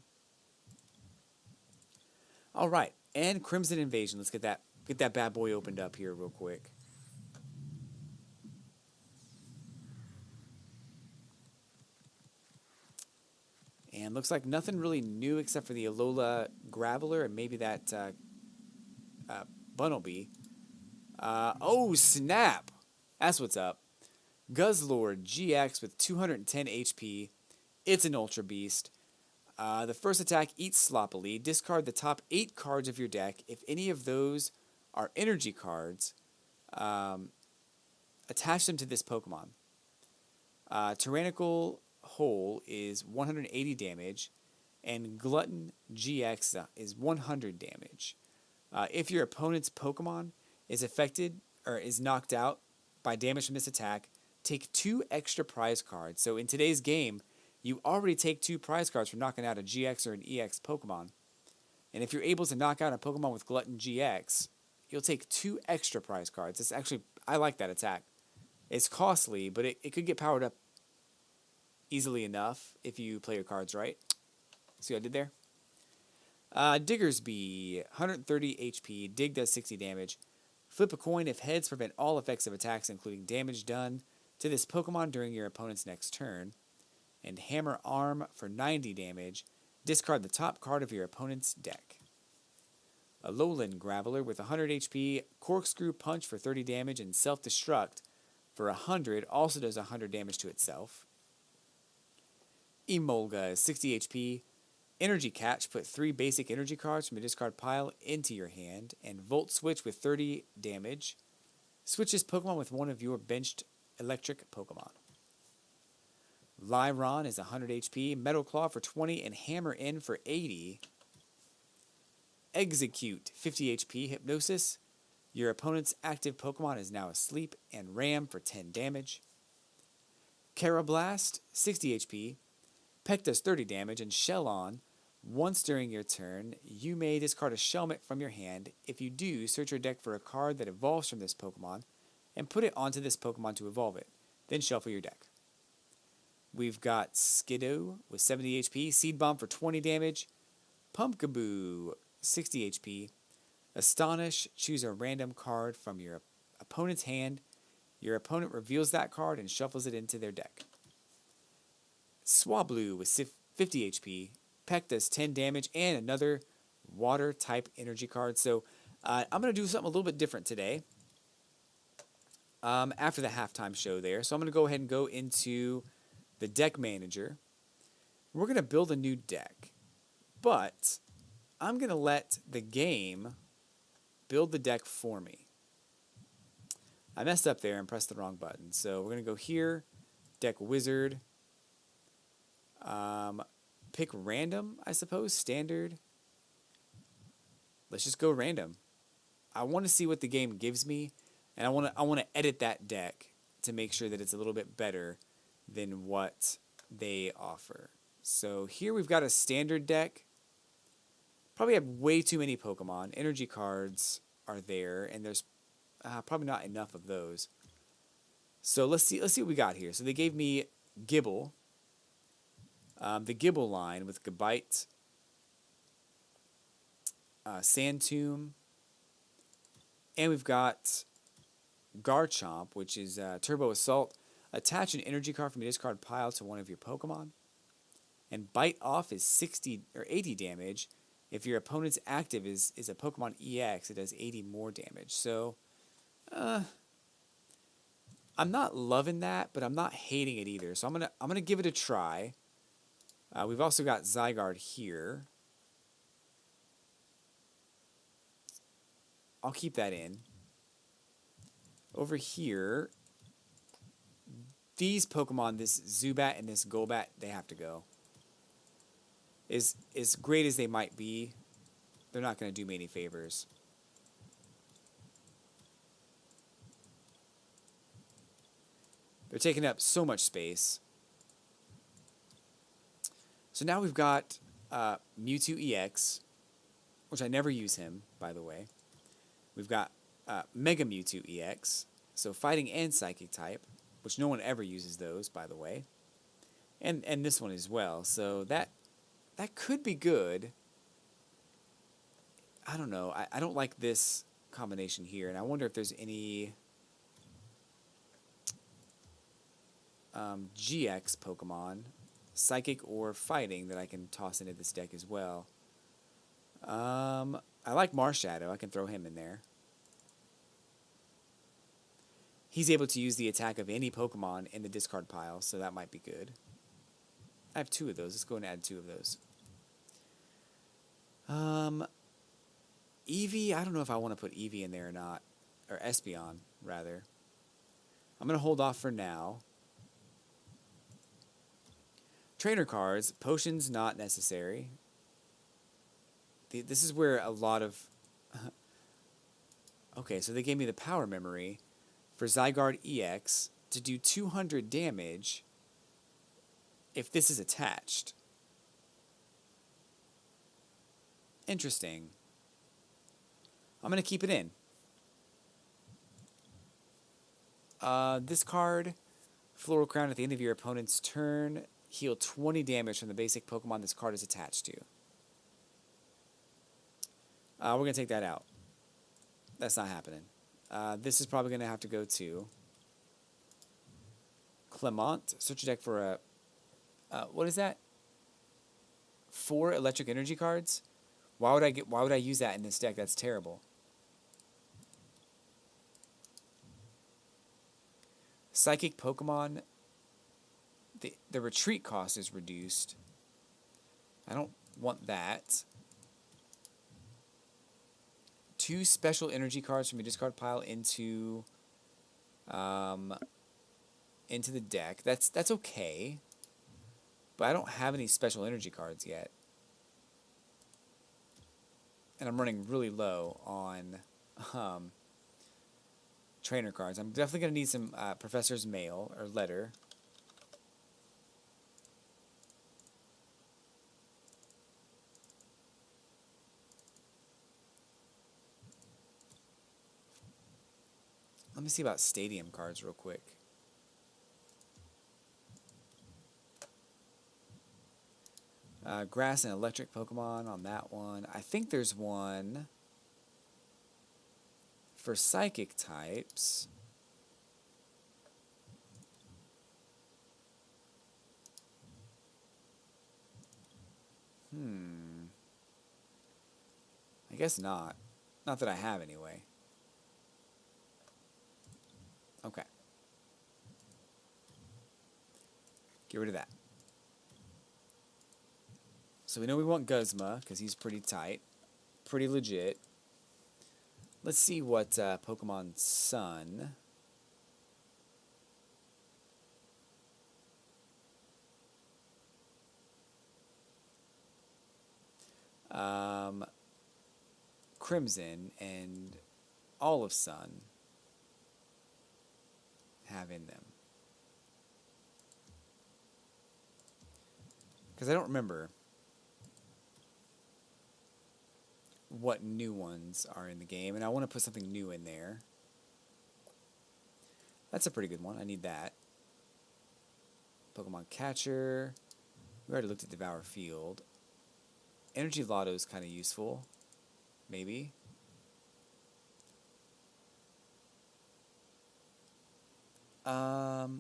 Alright, and Crimson Invasion. Let's get that bad boy opened up here real quick. And looks like nothing really new except for the Alola Graveler and maybe that Bunnelby. Oh, snap! That's what's up. Guzzlord GX with 210 HP. It's an Ultra Beast. The first attack eats sloppily. Discard the top 8 cards of your deck. If any of those are energy cards, attach them to this Pokemon. Tyrannical Hole is 180 damage, and Glutton GX is 100 damage. If your opponent's Pokemon is affected or is knocked out by damage from this attack, take 2 extra prize cards. So in today's game, you already take 2 prize cards for knocking out a GX or an EX Pokemon. And if you're able to knock out a Pokemon with Glutton GX, you'll take 2 extra prize cards. It's actually, I like that attack. It's costly, but it could get powered up easily enough if you play your cards right. See what I did there? Diggersby, 130 HP. Dig does 60 damage. Flip a coin if heads prevent all effects of attacks, including damage done to this Pokemon during your opponent's next turn. And Hammer Arm for 90 damage. Discard the top card of your opponent's deck. A Lowland Graveler with 100 HP. Corkscrew Punch for 30 damage. And Self-Destruct for 100 also does 100 damage to itself. Emolga is 60 HP. Energy Catch, put 3 basic energy cards from your discard pile into your hand. And Volt Switch with 30 damage. Switch this Pokemon with one of your benched electric Pokemon. Lyron is 100 HP. Metal Claw for 20 and Hammer In for 80. Execute, 50 HP. Hypnosis. Your opponent's active Pokemon is now asleep. And Ram for 10 damage. Carablast, 60 HP. Peck does 30 damage. And Shell On. Once during your turn, you may discard a Shelmet from your hand. If you do, search your deck for a card that evolves from this Pokemon and put it onto this Pokemon to evolve it. Then shuffle your deck. We've got Skiddo with 70 HP, Seed Bomb for 20 damage, Pumpkaboo, 60 HP, Astonish, choose a random card from your opponent's hand. Your opponent reveals that card and shuffles it into their deck. Swablu with 50 HP, Peck does 10 damage, and another water-type energy card. So I'm going to do something a little bit different today after the halftime show there. So I'm going to go ahead and go into the deck manager. We're going to build a new deck, but I'm going to let the game build the deck for me. I messed up there and pressed the wrong button. So we're going to go here, deck wizard, pick random, I suppose, standard. Let's just go random. I want to see what the game gives me, and I want to edit that deck to make sure that it's a little bit better than what they offer. So here we've got a standard deck. Probably have way too many Pokemon. Energy cards are there, and there's probably not enough of those. So let's see what we got here. So they gave me Gibble. The Gibble line with Gabite, Sandtomb, and we've got Garchomp, which is Turbo Assault. Attach an energy card from your discard pile to one of your Pokemon. And Bite Off is 60 or 80 damage. If your opponent's active is a Pokemon EX, it does 80 more damage. So, I'm not loving that, but I'm not hating it either. So I'm gonna give it a try. We've also got Zygarde here. I'll keep that in. Over here, these Pokemon, this Zubat and this Golbat, they have to go. As great as they might be, they're not going to do me any favors. They're taking up so much space. So now we've got Mewtwo EX, which I never use him, by the way. We've got Mega Mewtwo EX, so fighting and psychic type, which no one ever uses those, by the way. And this one as well. So that could be good. I don't know. I don't like this combination here, and I wonder if there's any GX Pokemon, psychic or fighting, that I can toss into this deck as well. I like Marshadow. I can throw him in there. He's able to use the attack of any Pokemon in the discard pile, so that might be good. I have 2 of those. Let's go and add 2 of those. Eevee, I don't know if I want to put Eevee in there or not. Or Espeon, rather. I'm going to hold off for now. Trainer cards, potions not necessary. This is where a lot of... Okay, so they gave me the power memory for Zygarde EX to do 200 damage if this is attached. Interesting. I'm going to keep it in. This card, Floral Crown, at the end of your opponent's turn, heal 20 damage from the basic Pokemon this card is attached to. We're going to take that out. That's not happening. This is probably going to have to go to Clement. Search your deck for a... what is that? 4 electric energy cards? Why would I use that in this deck? That's terrible. Psychic Pokemon. The retreat cost is reduced. I don't want that. 2 special energy cards from your discard pile into the deck. That's okay. But I don't have any special energy cards yet. And I'm running really low on trainer cards. I'm definitely going to need some Professor's Mail or Letter. Let me see about Stadium cards real quick. Grass and Electric Pokemon on that one. I think there's one for Psychic types. I guess not. Not that I have anyway. Okay. Get rid of that. So we know we want Guzma, because he's pretty tight. Pretty legit. Let's see what Pokemon Sun... Crimson and all of Sun have in them. Because I don't remember what new ones are in the game, and I want to put something new in there. That's a pretty good one. I need that. Pokemon Catcher. We already looked at Devour Field. Energy Lotto is kind of useful. Maybe. No.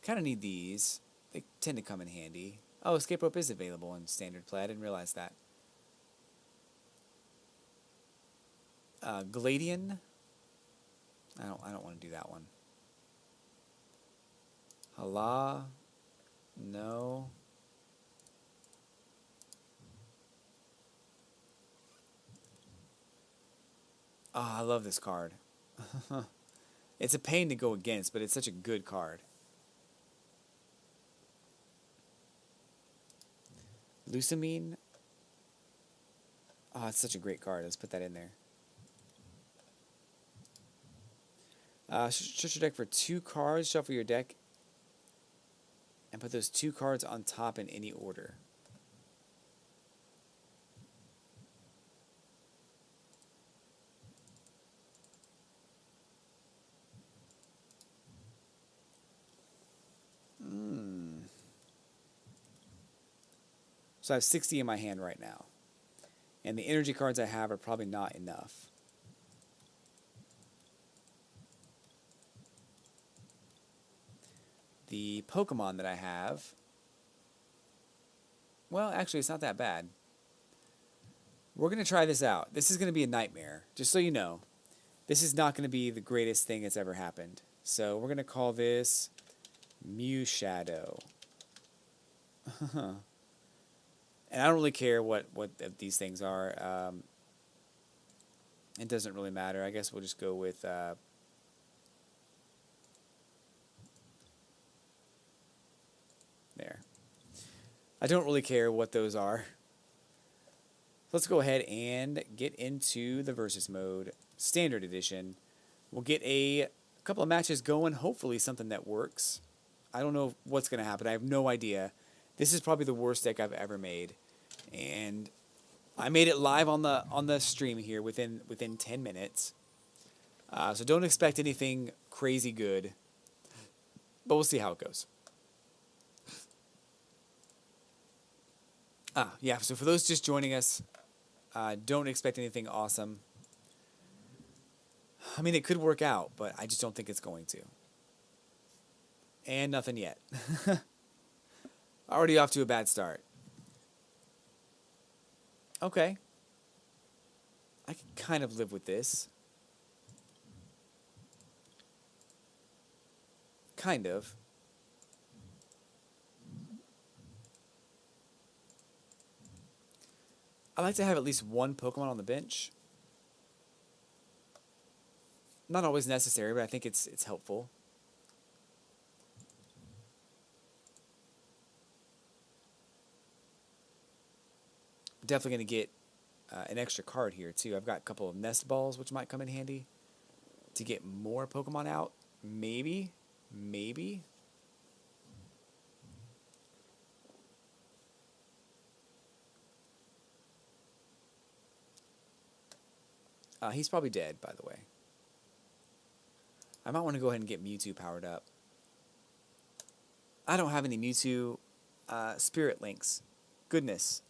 Kind of need these. They tend to come in handy. Oh, Escape Rope is available in Standard Play. I didn't realize that. Gladian. I don't want to do that one. Hala. No. Oh, I love this card. It's a pain to go against, but it's such a good card. Lusamine. Oh, it's such a great card. Let's put that in there. Search your deck for 2 cards. Shuffle your deck. And put those 2 cards on top in any order. So I have 60 in my hand right now. And the energy cards I have are probably not enough. The Pokemon that I have... Well, actually, it's not that bad. We're going to try this out. This is going to be a nightmare. Just so you know. This is not going to be the greatest thing that's ever happened. So we're going to call this Mew Shadow. And I don't really care what these things are. It doesn't really matter. I guess we'll just go with there. I don't really care what those are. Let's go ahead and get into the versus mode, standard edition. We'll get a couple of matches going, hopefully something that works. I don't know what's going to happen. I have no idea. This is probably the worst deck I've ever made. And I made it live on the stream here within 10 minutes. So don't expect anything crazy good. But we'll see how it goes. Yeah, so for those just joining us, don't expect anything awesome. I mean, it could work out, but I just don't think it's going to. And nothing yet. Already off to a bad start. Okay. I can kind of live with this. Kind of. I like to have at least one Pokemon on the bench. Not always necessary, but I think it's helpful. Definitely going to get an extra card here, too. I've got a couple of Nest Balls, which might come in handy to get more Pokemon out. Maybe. Maybe. He's probably dead, by the way. I might want to go ahead and get Mewtwo powered up. I don't have any Mewtwo Spirit Links. Goodness.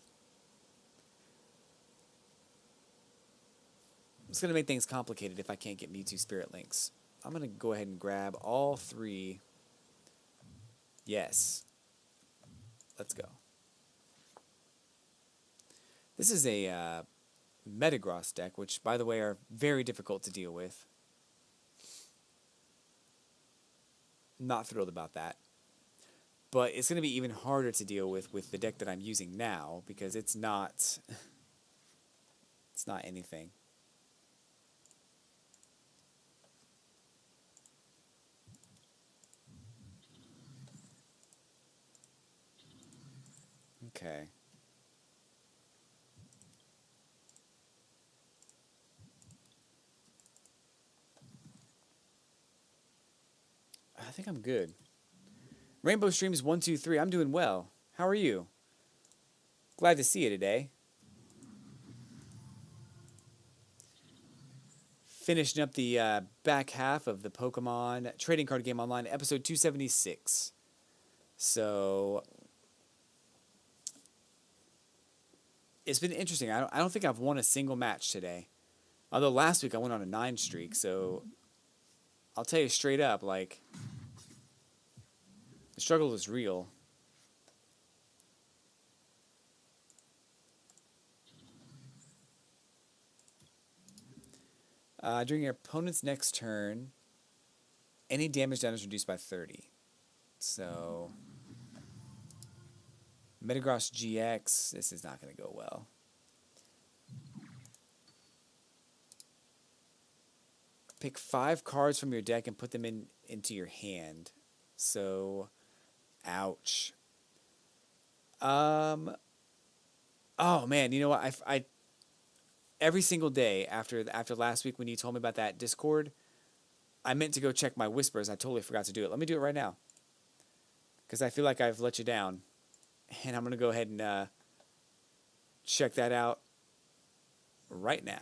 It's going to make things complicated if I can't get Mewtwo Spirit Links. I'm going to go ahead and grab all 3. Yes. Let's go. This is a Metagross deck, which, by the way, are very difficult to deal with. Not thrilled about that. But it's going to be even harder to deal with the deck that I'm using now, because it's not anything. Okay. I think I'm good. Rainbow Streams 123. I'm doing well. How are you? Glad to see you today. Finishing up the back half of the Pokemon Trading Card Game Online, episode 276. So it's been interesting. I don't think I've won a single match today. Although last week I went on a 9 streak, so I'll tell you straight up, like, the struggle is real. During your opponent's next turn, any damage done is reduced by 30. So, Metagross GX, this is not going to go well. Pick 5 cards from your deck and put them into your hand. So, ouch. Oh man, you know what? I every single day after last week when you told me about that Discord, I meant to go check my whispers. I totally forgot to do it. Let me do it right now, because I feel like I've let you down, and I'm gonna go ahead and check that out right now.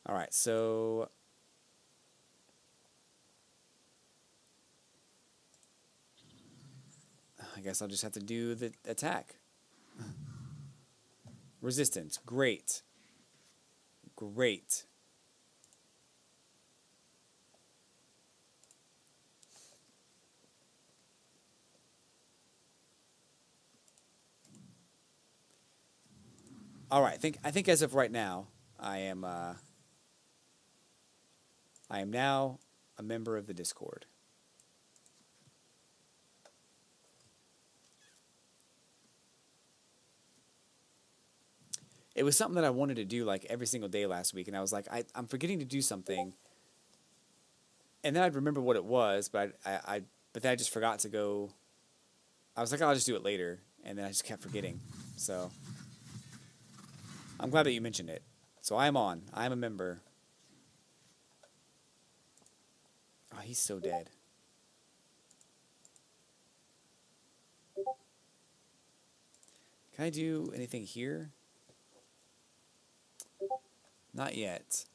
All right, so I guess I'll just have to do the attack. Resistance, great. Great. All right, I think as of right now, I am now a member of the Discord. It was something that I wanted to do like every single day last week, and I was like, I'm forgetting to do something, and then I'd remember what it was, but but then I just forgot to go. I was like, I'll just do it later, and then I just kept forgetting. So I'm glad that you mentioned it. So I am on. I am a member. Oh, he's so dead. Can I do anything here? Not yet.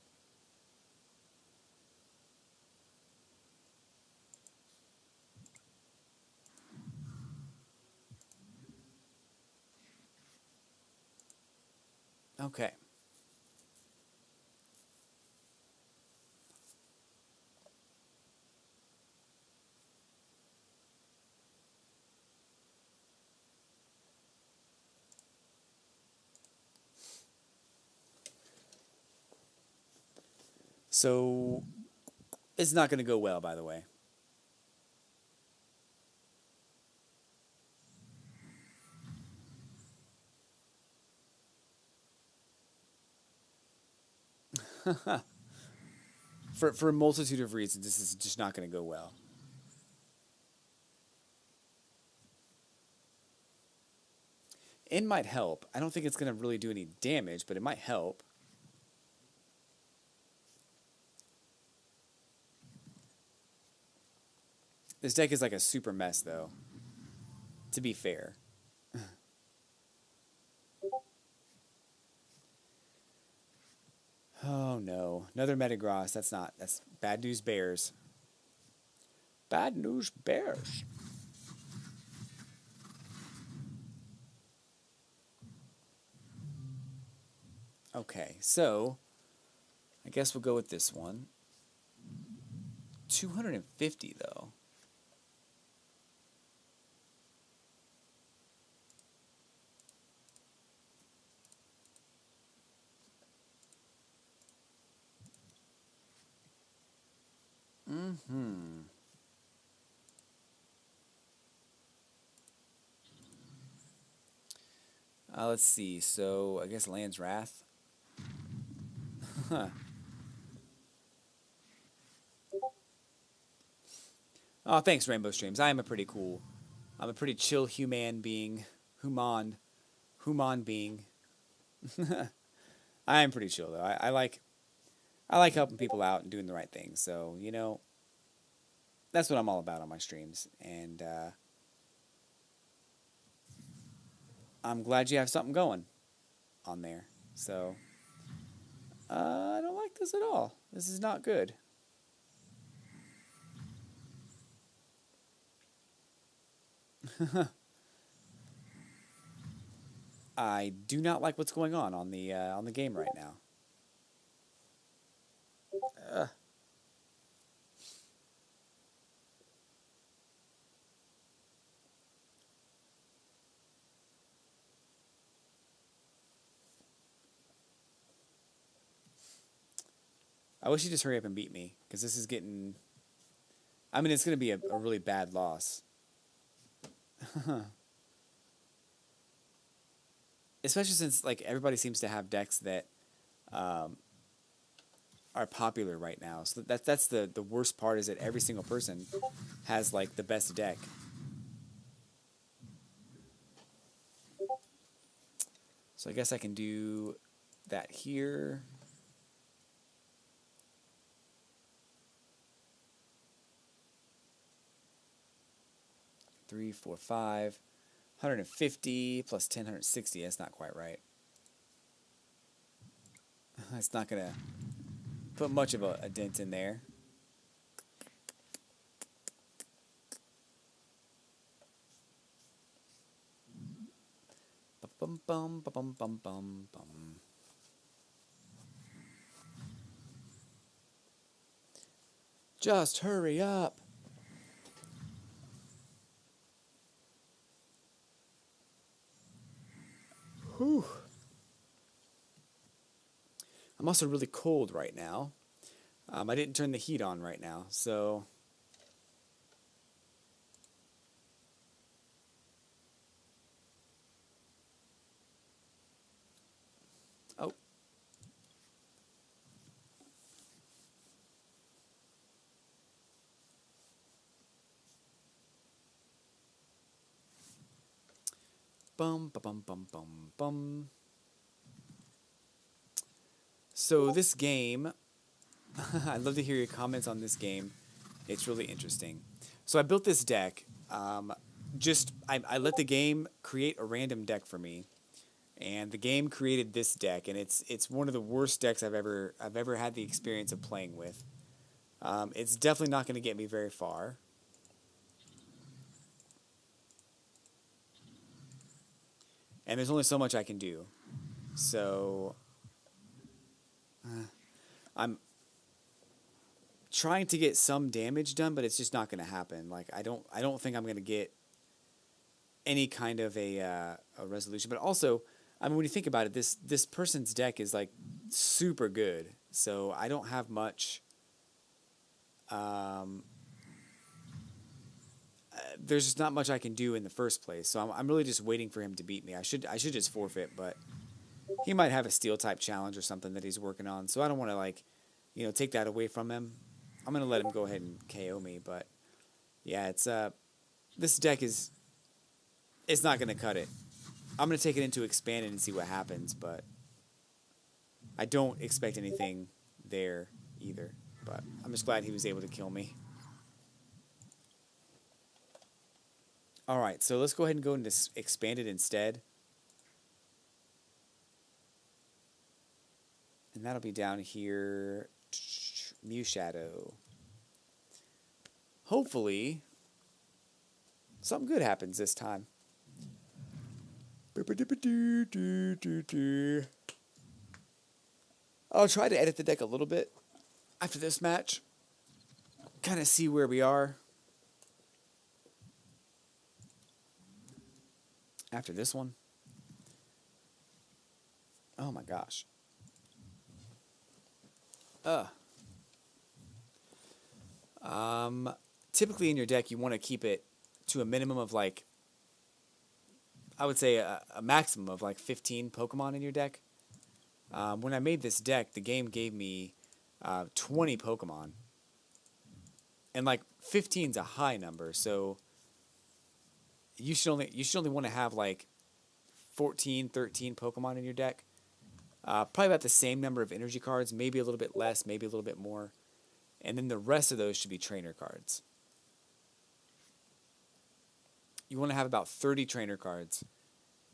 Okay. So it's not going to go well, by the way. For a multitude of reasons, this is just not going to go well. It might help. I don't think it's going to really do any damage, but it might help. This deck is like a super mess, though, to be fair. Oh no, another Metagross. That's bad news bears. Bad news bears. Okay, so I guess we'll go with this one. 250 though. Mm-hmm. Let's see. So I guess Land's Wrath. Huh. Oh, thanks, Rainbow Streams. I am a pretty cool. I'm a pretty chill human being. Human being. I am pretty chill though. I like helping people out and doing the right thing. So that's what I'm all about on my streams. And I'm glad you have something going on there. So I don't like this at all. This is not good. I do not like what's going on the game right now. Ugh. I wish you just hurry up and beat me because this is getting. I mean, it's going to be a really bad loss. Especially since like everybody seems to have decks that um, are popular right now. So that's the worst part is that every single person has like the best deck. So I guess I can do that here. Three, four, 150 plus 10, 160. That's not quite right. It's not gonna put much of a dent in there. Bum bum bum bum bum bum. Just hurry up. Whew. I'm also really cold right now. I didn't turn the heat on right now, so Bum, ba bum, bum, bum, bum. So this game, I'd love to hear your comments on this game. It's really interesting. So I built this deck. I let the game create a random deck for me, and the game created this deck, and it's one of the worst decks I've ever had the experience of playing with. It's definitely not going to get me very far. And there's only so much I can do. So I'm trying to get some damage done, but it's just not going to happen. Like I don't think I'm going to get any kind of a resolution. But also, I mean, when you think about it, this person's deck is like super good. So I don't have much. Um, there's just not much I can do in the first place. So I'm really just waiting for him to beat me. I should just forfeit, but he might have a steel type challenge or something that he's working on. So I don't want to take that away from him. I'm gonna let him go ahead and KO me. But yeah, this deck it's not gonna cut it. I'm gonna take it into expanded and see what happens, but I don't expect anything there either. But I'm just glad he was able to kill me. All right, so let's go ahead and go into expanded instead. And that'll be down here, Mew Shadow. Hopefully, something good happens this time. I'll try to edit the deck a little bit after this match. Kind of see where we are after this one. Oh my gosh. Typically in your deck, you want to keep it to a minimum of like, I would say a maximum of like 15 Pokemon in your deck. When I made this deck, the game gave me 20 Pokemon. And like 15 is a high number, so you should only want to have like 14, 13 Pokemon in your deck. Probably about the same number of energy cards, maybe a little bit less, maybe a little bit more. And then the rest of those should be trainer cards. You want to have about 30 trainer cards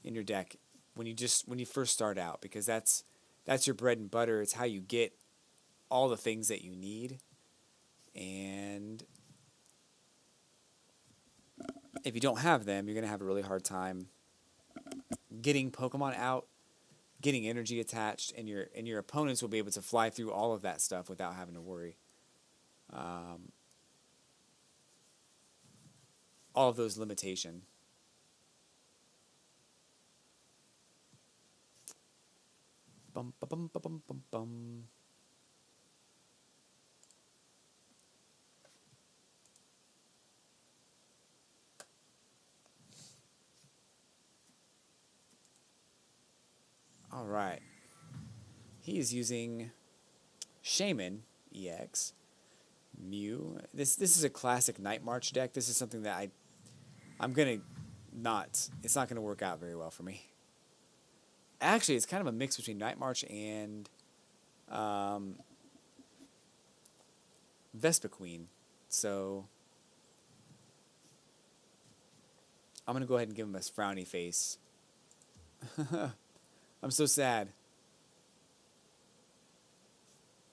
in your deck when you first start out, because that's your bread and butter. It's how you get all the things that you need. And if you don't have them, you're going to have a really hard time getting Pokemon out, getting energy attached, and your opponents will be able to fly through all of that stuff without having to worry. All of those limitations. Bum, ba, bum, ba, bum, bum, bum. All right. He is using Shaman EX. Mew. This is a classic Night March deck. This is something that I'm gonna not. It's not gonna work out very well for me. Actually, it's kind of a mix between Night March and Vespa Queen. So I'm gonna go ahead and give him a frowny face. I'm so sad.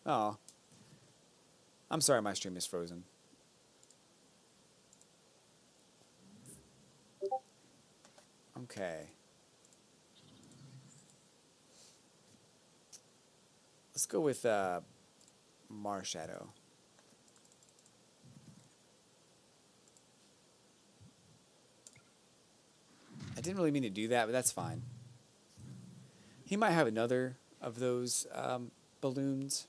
Oh. I'm sorry my stream is frozen. Okay. Let's go with Marshadow. I didn't really mean to do that, but that's fine. He might have another of those balloons.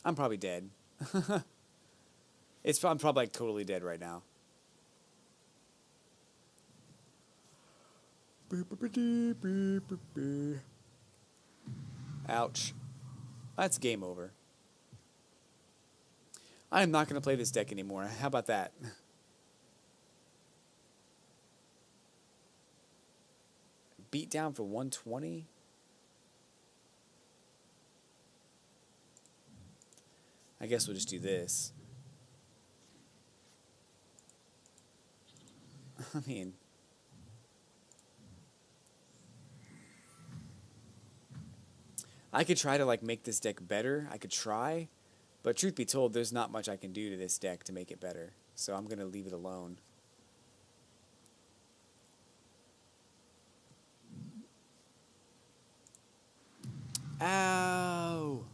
I'm probably dead. I'm probably like totally dead right now. Ouch. That's game over. I am not going to play this deck anymore. How about that? beat down for 120. I guess we'll just do this. I mean, I could try to like make this deck better. I could try, but truth be told, there's not much I can do to this deck to make it better. So I'm going to leave it alone. Ow!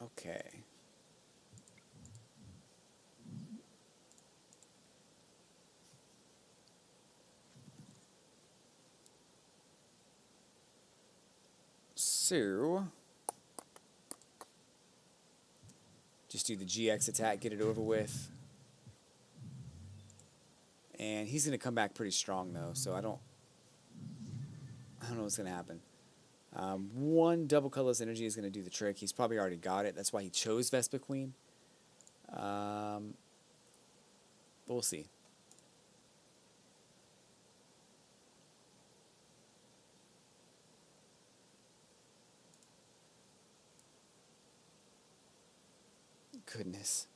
Okay. So, just do the GX attack, get it over with. And he's going to come back pretty strong, though, so I don't know what's going to happen. One double colorless energy is going to do the trick. He's probably already got it. That's why he chose Vespa Queen. But we'll see. Goodness.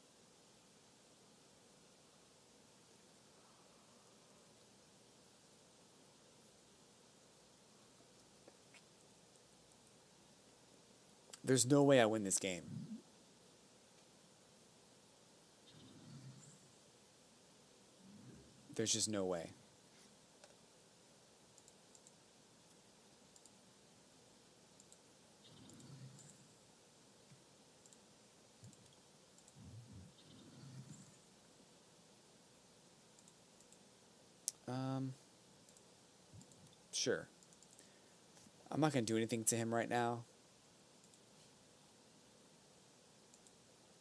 There's no way I win this game. There's just no way. Sure. I'm not going to do anything to him right now.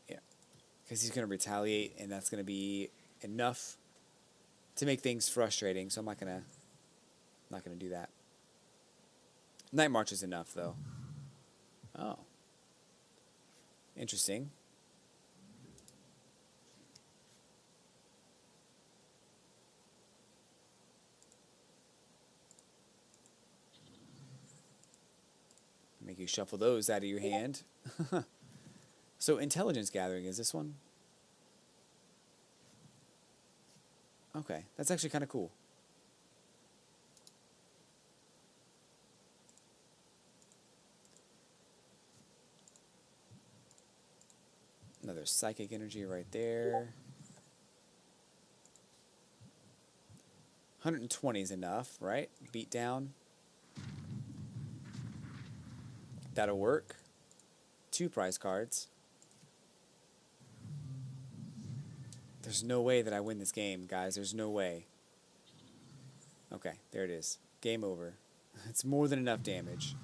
Yeah. Because he's going to retaliate, and that's going to be enough to make things frustrating, so I'm not going to do that. Night March is enough, though. Oh. Interesting. Make you shuffle those out of your hand. So intelligence gathering is this one? Okay, that's actually kind of cool. Another psychic energy right there. 120 is enough, right? Beat down. That'll work. 2 prize cards. There's no way that I win this game, guys. There's no way. Okay, there it is. Game over. It's more than enough damage.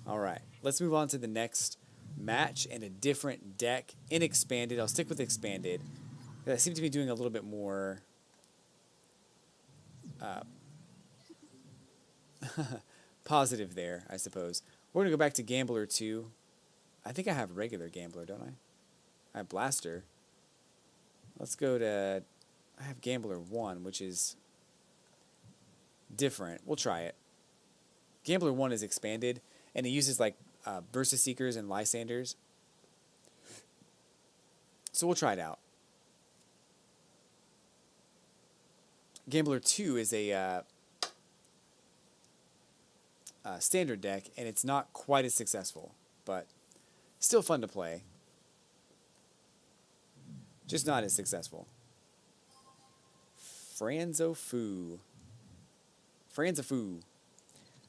Alright, let's move on to the next match and a different deck in Expanded. I'll stick with Expanded. I seem to be doing a little bit more positive there, I suppose. We're going to go back to Gambler 2. I think I have regular Gambler, don't I? I have Blaster. Let's go to... I have Gambler 1, which is different. We'll try it. Gambler 1 is expanded, and it uses, like, Bursa Seekers and Lysanders. So we'll try it out. Gambler 2 is a standard deck, and it's not quite as successful, but still fun to play. Just not as successful. Franzafoo. Franzafoo.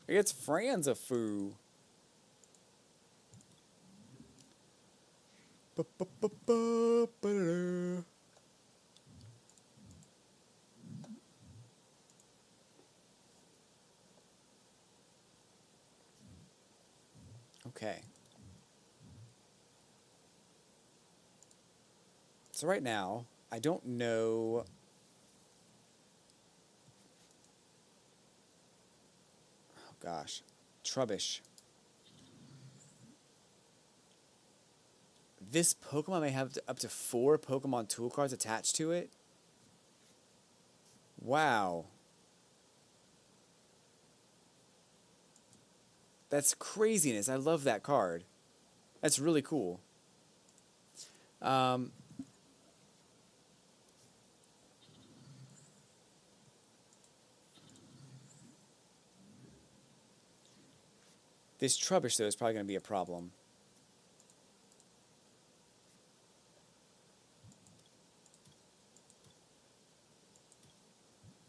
It's Franzafoo. Okay. So right now, I don't know gosh. Trubbish. This Pokemon may have up to 4 Pokemon tool cards attached to it. Wow. That's craziness. I love that card. That's really cool. This Trubbish, though, is probably going to be a problem.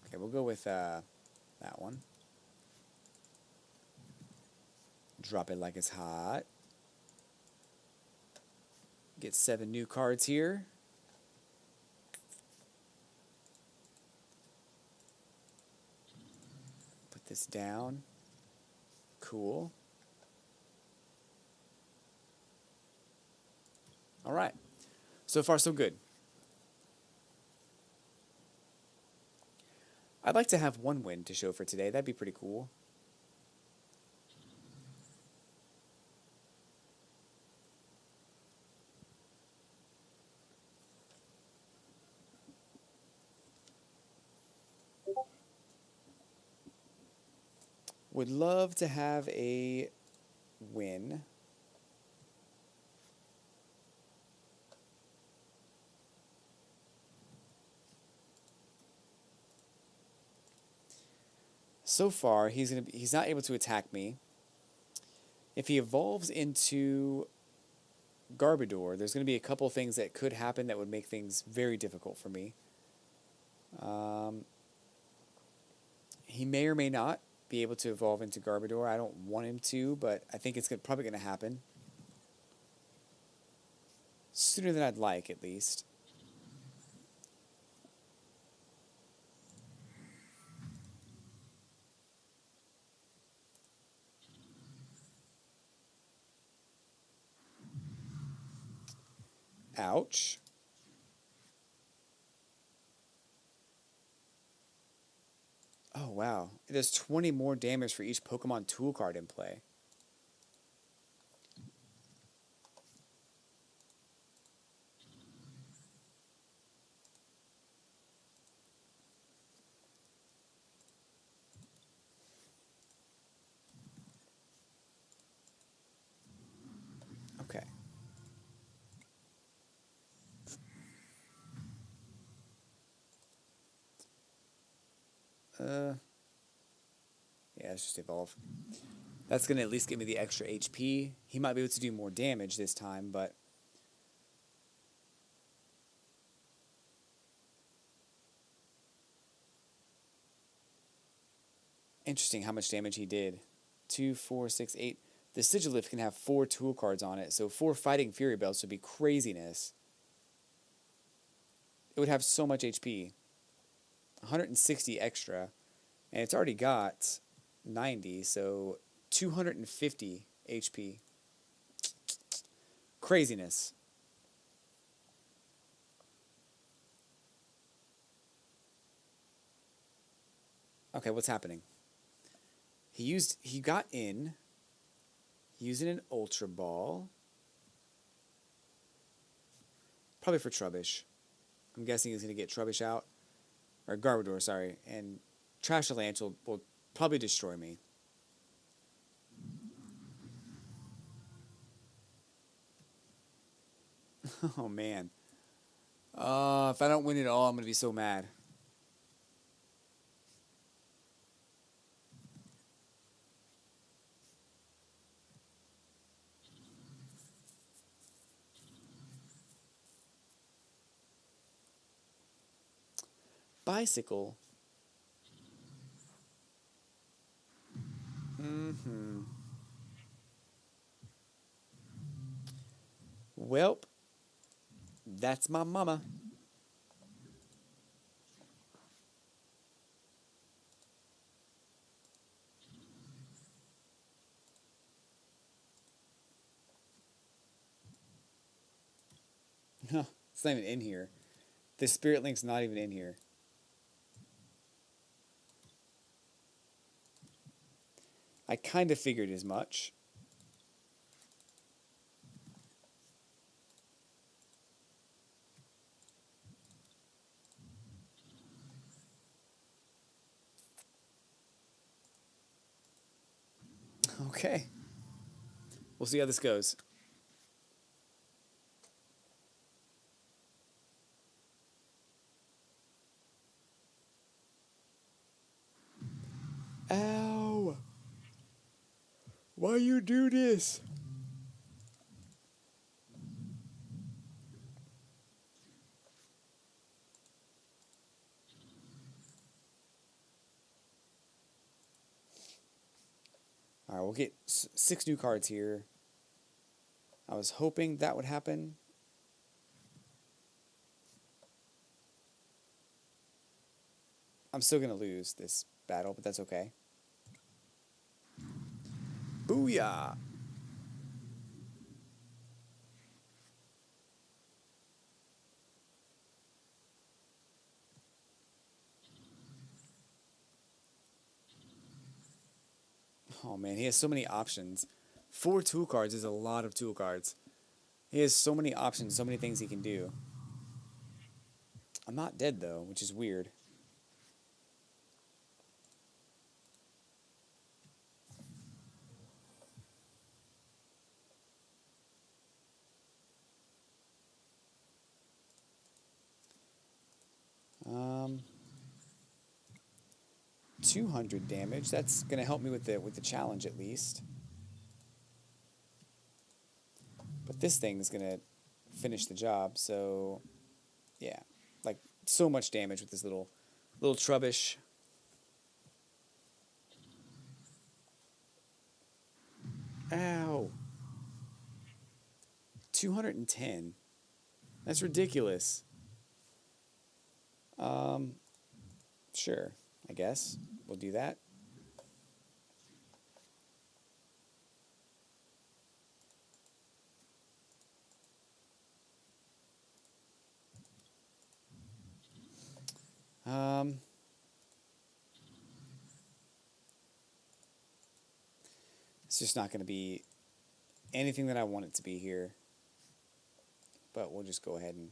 Okay, we'll go with that one. Drop it like it's hot. Get 7 new cards here. Put this down. Cool. All right. So far, so good. I'd like to have 1 win to show for today. That'd be pretty cool. Would love to have a win. So far, he's not able to attack me. If he evolves into Garbodor, there's going to be a couple things that could happen that would make things very difficult for me. He may or may not be able to evolve into Garbodor. I don't want him to, but I think it's probably going to happen. Sooner than I'd like, at least. Ouch. Oh, wow. It does 20 more damage for each Pokemon tool card in play. Okay. Yeah, let's just evolve. That's going to at least give me the extra HP. He might be able to do more damage this time, but... Interesting how much damage he did. 2, 4, 6, 8. The Sigilyph can have 4 tool cards on it, so 4 Fighting Fury Belts would be craziness. It would have so much HP. 160 extra. And it's already got 90, so 250 HP. Craziness. Okay, what's happening? He got in, using an Ultra Ball. Probably for Trubbish. I'm guessing he's going to get Trubbish out. Or Garbodor, sorry. And Trash Lance will probably destroy me. Oh, man. If I don't win it all, I'm going to be so mad. Bicycle. Welp, that's my mama. It's not even in here. The Spirit Link's not even in here. I kind of figured as much. Okay. We'll see how this goes. Ow! Why you do this? Alright, we'll get 6 new cards here. I was hoping that would happen. I'm still going to lose this battle, but that's okay. Booyah! Oh man, he has so many options. 4 tool cards is a lot of tool cards. He has so many options, so many things he can do. I'm not dead though, which is weird. Um, 200 damage. That's gonna help me with the challenge at least. But this thing's gonna finish the job. So, yeah, like so much damage with this little trubbish. Ow. 210. That's ridiculous. Sure, I guess we'll do that. Um, it's just not going to be anything that I want it to be here. But we'll just go ahead and...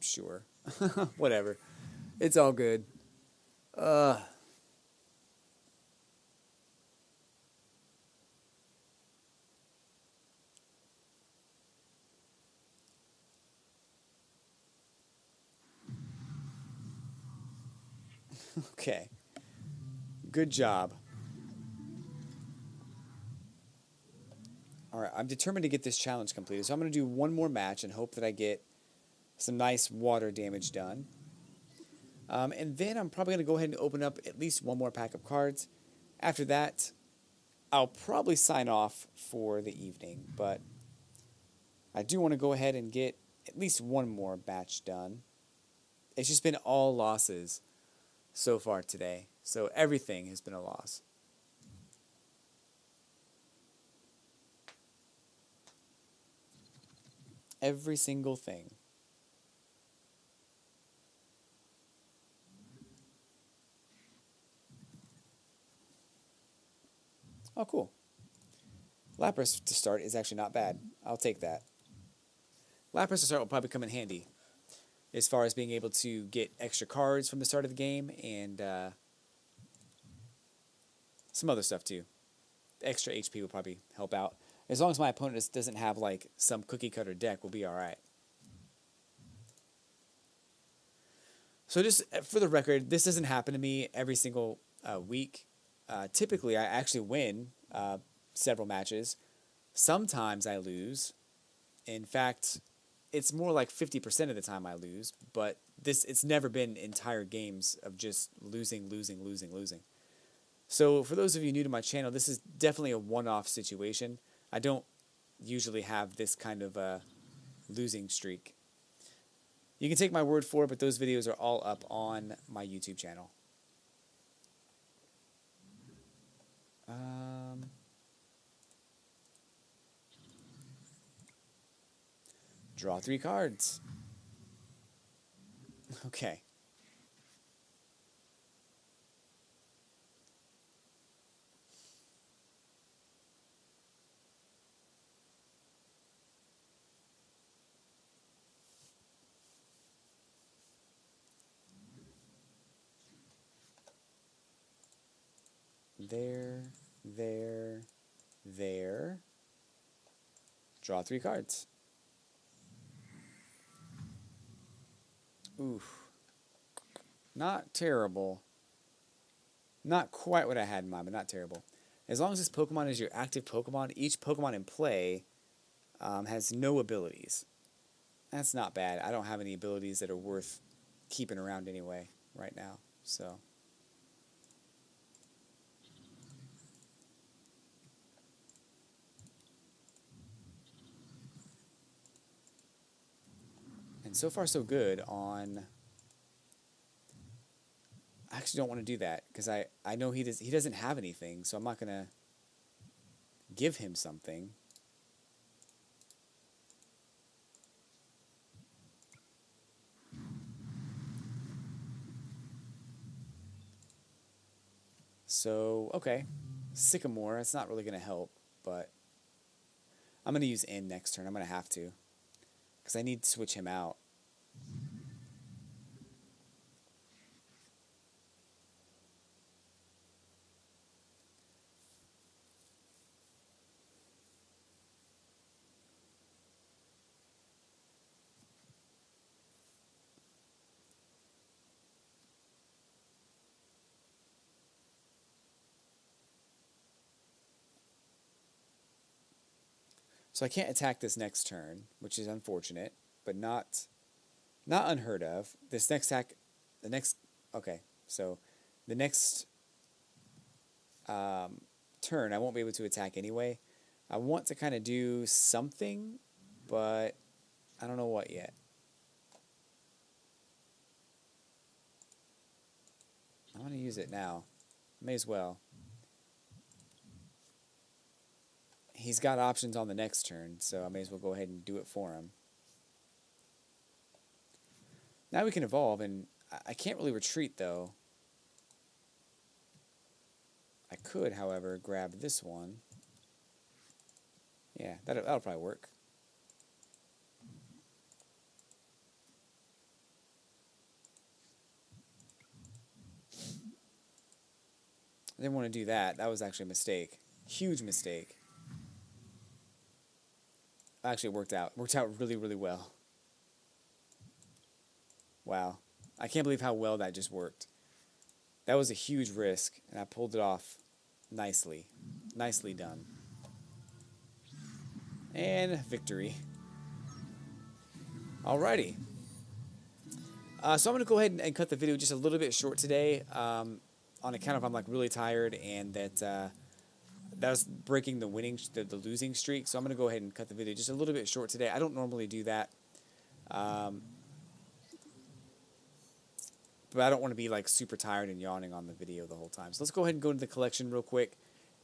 Sure. Whatever. It's all good. Okay. Good job. Alright, I'm determined to get this challenge completed. So I'm going to do one more match and hope that I get some nice water damage done. And then I'm probably going to go ahead and open up at least one more pack of cards. After that, I'll probably sign off for the evening. But I do want to go ahead and get at least one more batch done. It's just been all losses so far today. So everything has been a loss. Every single thing. Oh, cool. Lapras to start is actually not bad. I'll take that. Lapras to start will probably come in handy as far as being able to get extra cards from the start of the game and some other stuff too. Extra HP will probably help out. As long as my opponent doesn't have like some cookie cutter deck, we'll be alright. So just for the record, this doesn't happen to me every single week. Typically, I actually win several matches. Sometimes I lose. In fact, it's more like 50% of the time I lose. But it's never been entire games of just losing. So for those of you new to my channel, this is definitely a one-off situation. I don't usually have this kind of losing streak. You can take my word for it, but those videos are all up on my YouTube channel. Draw 3 cards. Okay. There, there, there. Draw 3 cards. Oof. Not terrible. Not quite what I had in mind, but not terrible. As long as this Pokemon is your active Pokemon, each Pokemon in play has no abilities. That's not bad. I don't have any abilities that are worth keeping around anyway right now. So. And so far so good on... I actually don't want to do that because I know he doesn't have anything, so I'm not going to give him something. So, okay. Sycamore, that's not really going to help, but I'm going to use N next turn. I'm going to have to because I need to switch him out. So I can't attack this next turn, which is unfortunate, but not unheard of. This next attack, okay, so the next turn I won't be able to attack anyway. I want to kind of do something, but I don't know what yet. I'm going to use it now. May as well. He's got options on the next turn, so I may as well go ahead and do it for him. Now we can evolve, and I can't really retreat, though. I could, however, grab this one. Yeah, that'll probably work. I didn't want to do that. That was actually a mistake. Huge mistake. Actually, it worked out. Worked out really, really well. Wow. I can't believe how well that just worked. That was a huge risk, and I pulled it off nicely. Nicely done. And victory. Alrighty. So I'm going to go ahead and cut the video just a little bit short today on account of I'm like really tired and that was breaking the losing streak. So I'm going to go ahead and cut the video just a little bit short today. I don't normally do that. But I don't want to be like super tired and yawning on the video the whole time. So let's go ahead and go into the collection real quick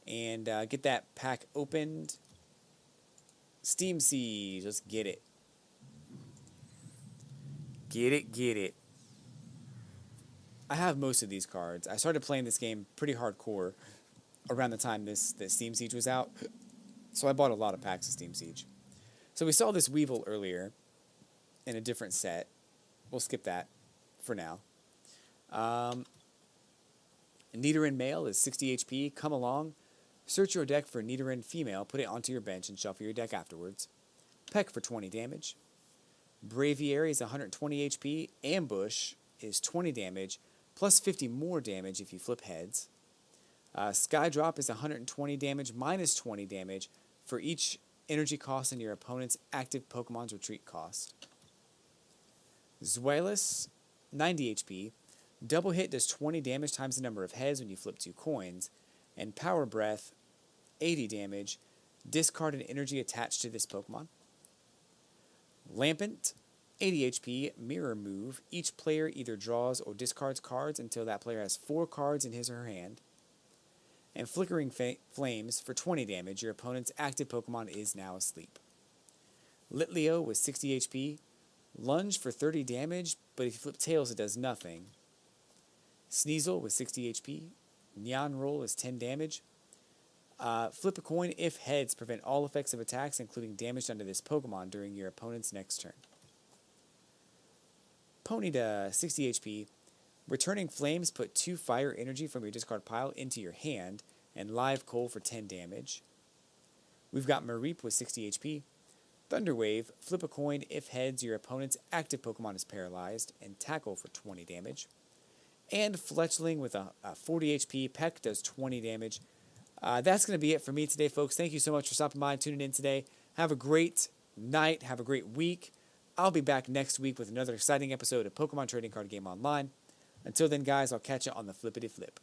and get that pack opened. Steam Siege, let's get it. Get it, get it. I have most of these cards. I started playing this game pretty hardcore around the time that Steam Siege was out. So I bought a lot of packs of Steam Siege. So we saw this Weevil earlier in a different set. We'll skip that for now. Nidoran male is 60 HP. Come along. Search your deck for Nidoran female. Put it onto your bench and shuffle your deck afterwards. Peck for 20 damage. Braviary is 120 HP. Ambush is 20 damage. Plus 50 more damage if you flip heads. Skydrop is 120 damage. Minus 20 damage for each energy cost in your opponent's active Pokemon's retreat cost. Zweilous, 90 HP. Double hit does 20 damage times the number of heads when you flip 2 coins. And Power Breath, 80 damage. Discard an energy attached to this Pokemon. Lampent, 80 HP. Mirror move. Each player either draws or discards cards until that player has 4 cards in his or her hand. And Flickering Flames for 20 damage. Your opponent's active Pokemon is now asleep. Litleo with 60 HP. Lunge for 30 damage, but if you flip tails it does nothing. Sneasel with 60 HP. Neon Roll is 10 damage. Flip a coin if heads prevent all effects of attacks, including damage done to this Pokemon during your opponent's next turn. Ponyta, 60 HP. Returning Flames, put 2 fire energy from your discard pile into your hand. and Live Coal for 10 damage. We've got Mareep with 60 HP, Thunder Wave, flip a coin if heads your opponent's active Pokemon is paralyzed, and Tackle for 20 damage. And Fletchling with a 40 HP, Peck does 20 damage. That's going to be it for me today, folks. Thank you so much for stopping by and tuning in today. Have a great night. Have a great week. I'll be back next week with another exciting episode of Pokemon Trading Card Game Online. Until then, guys, I'll catch you on the flippity flip.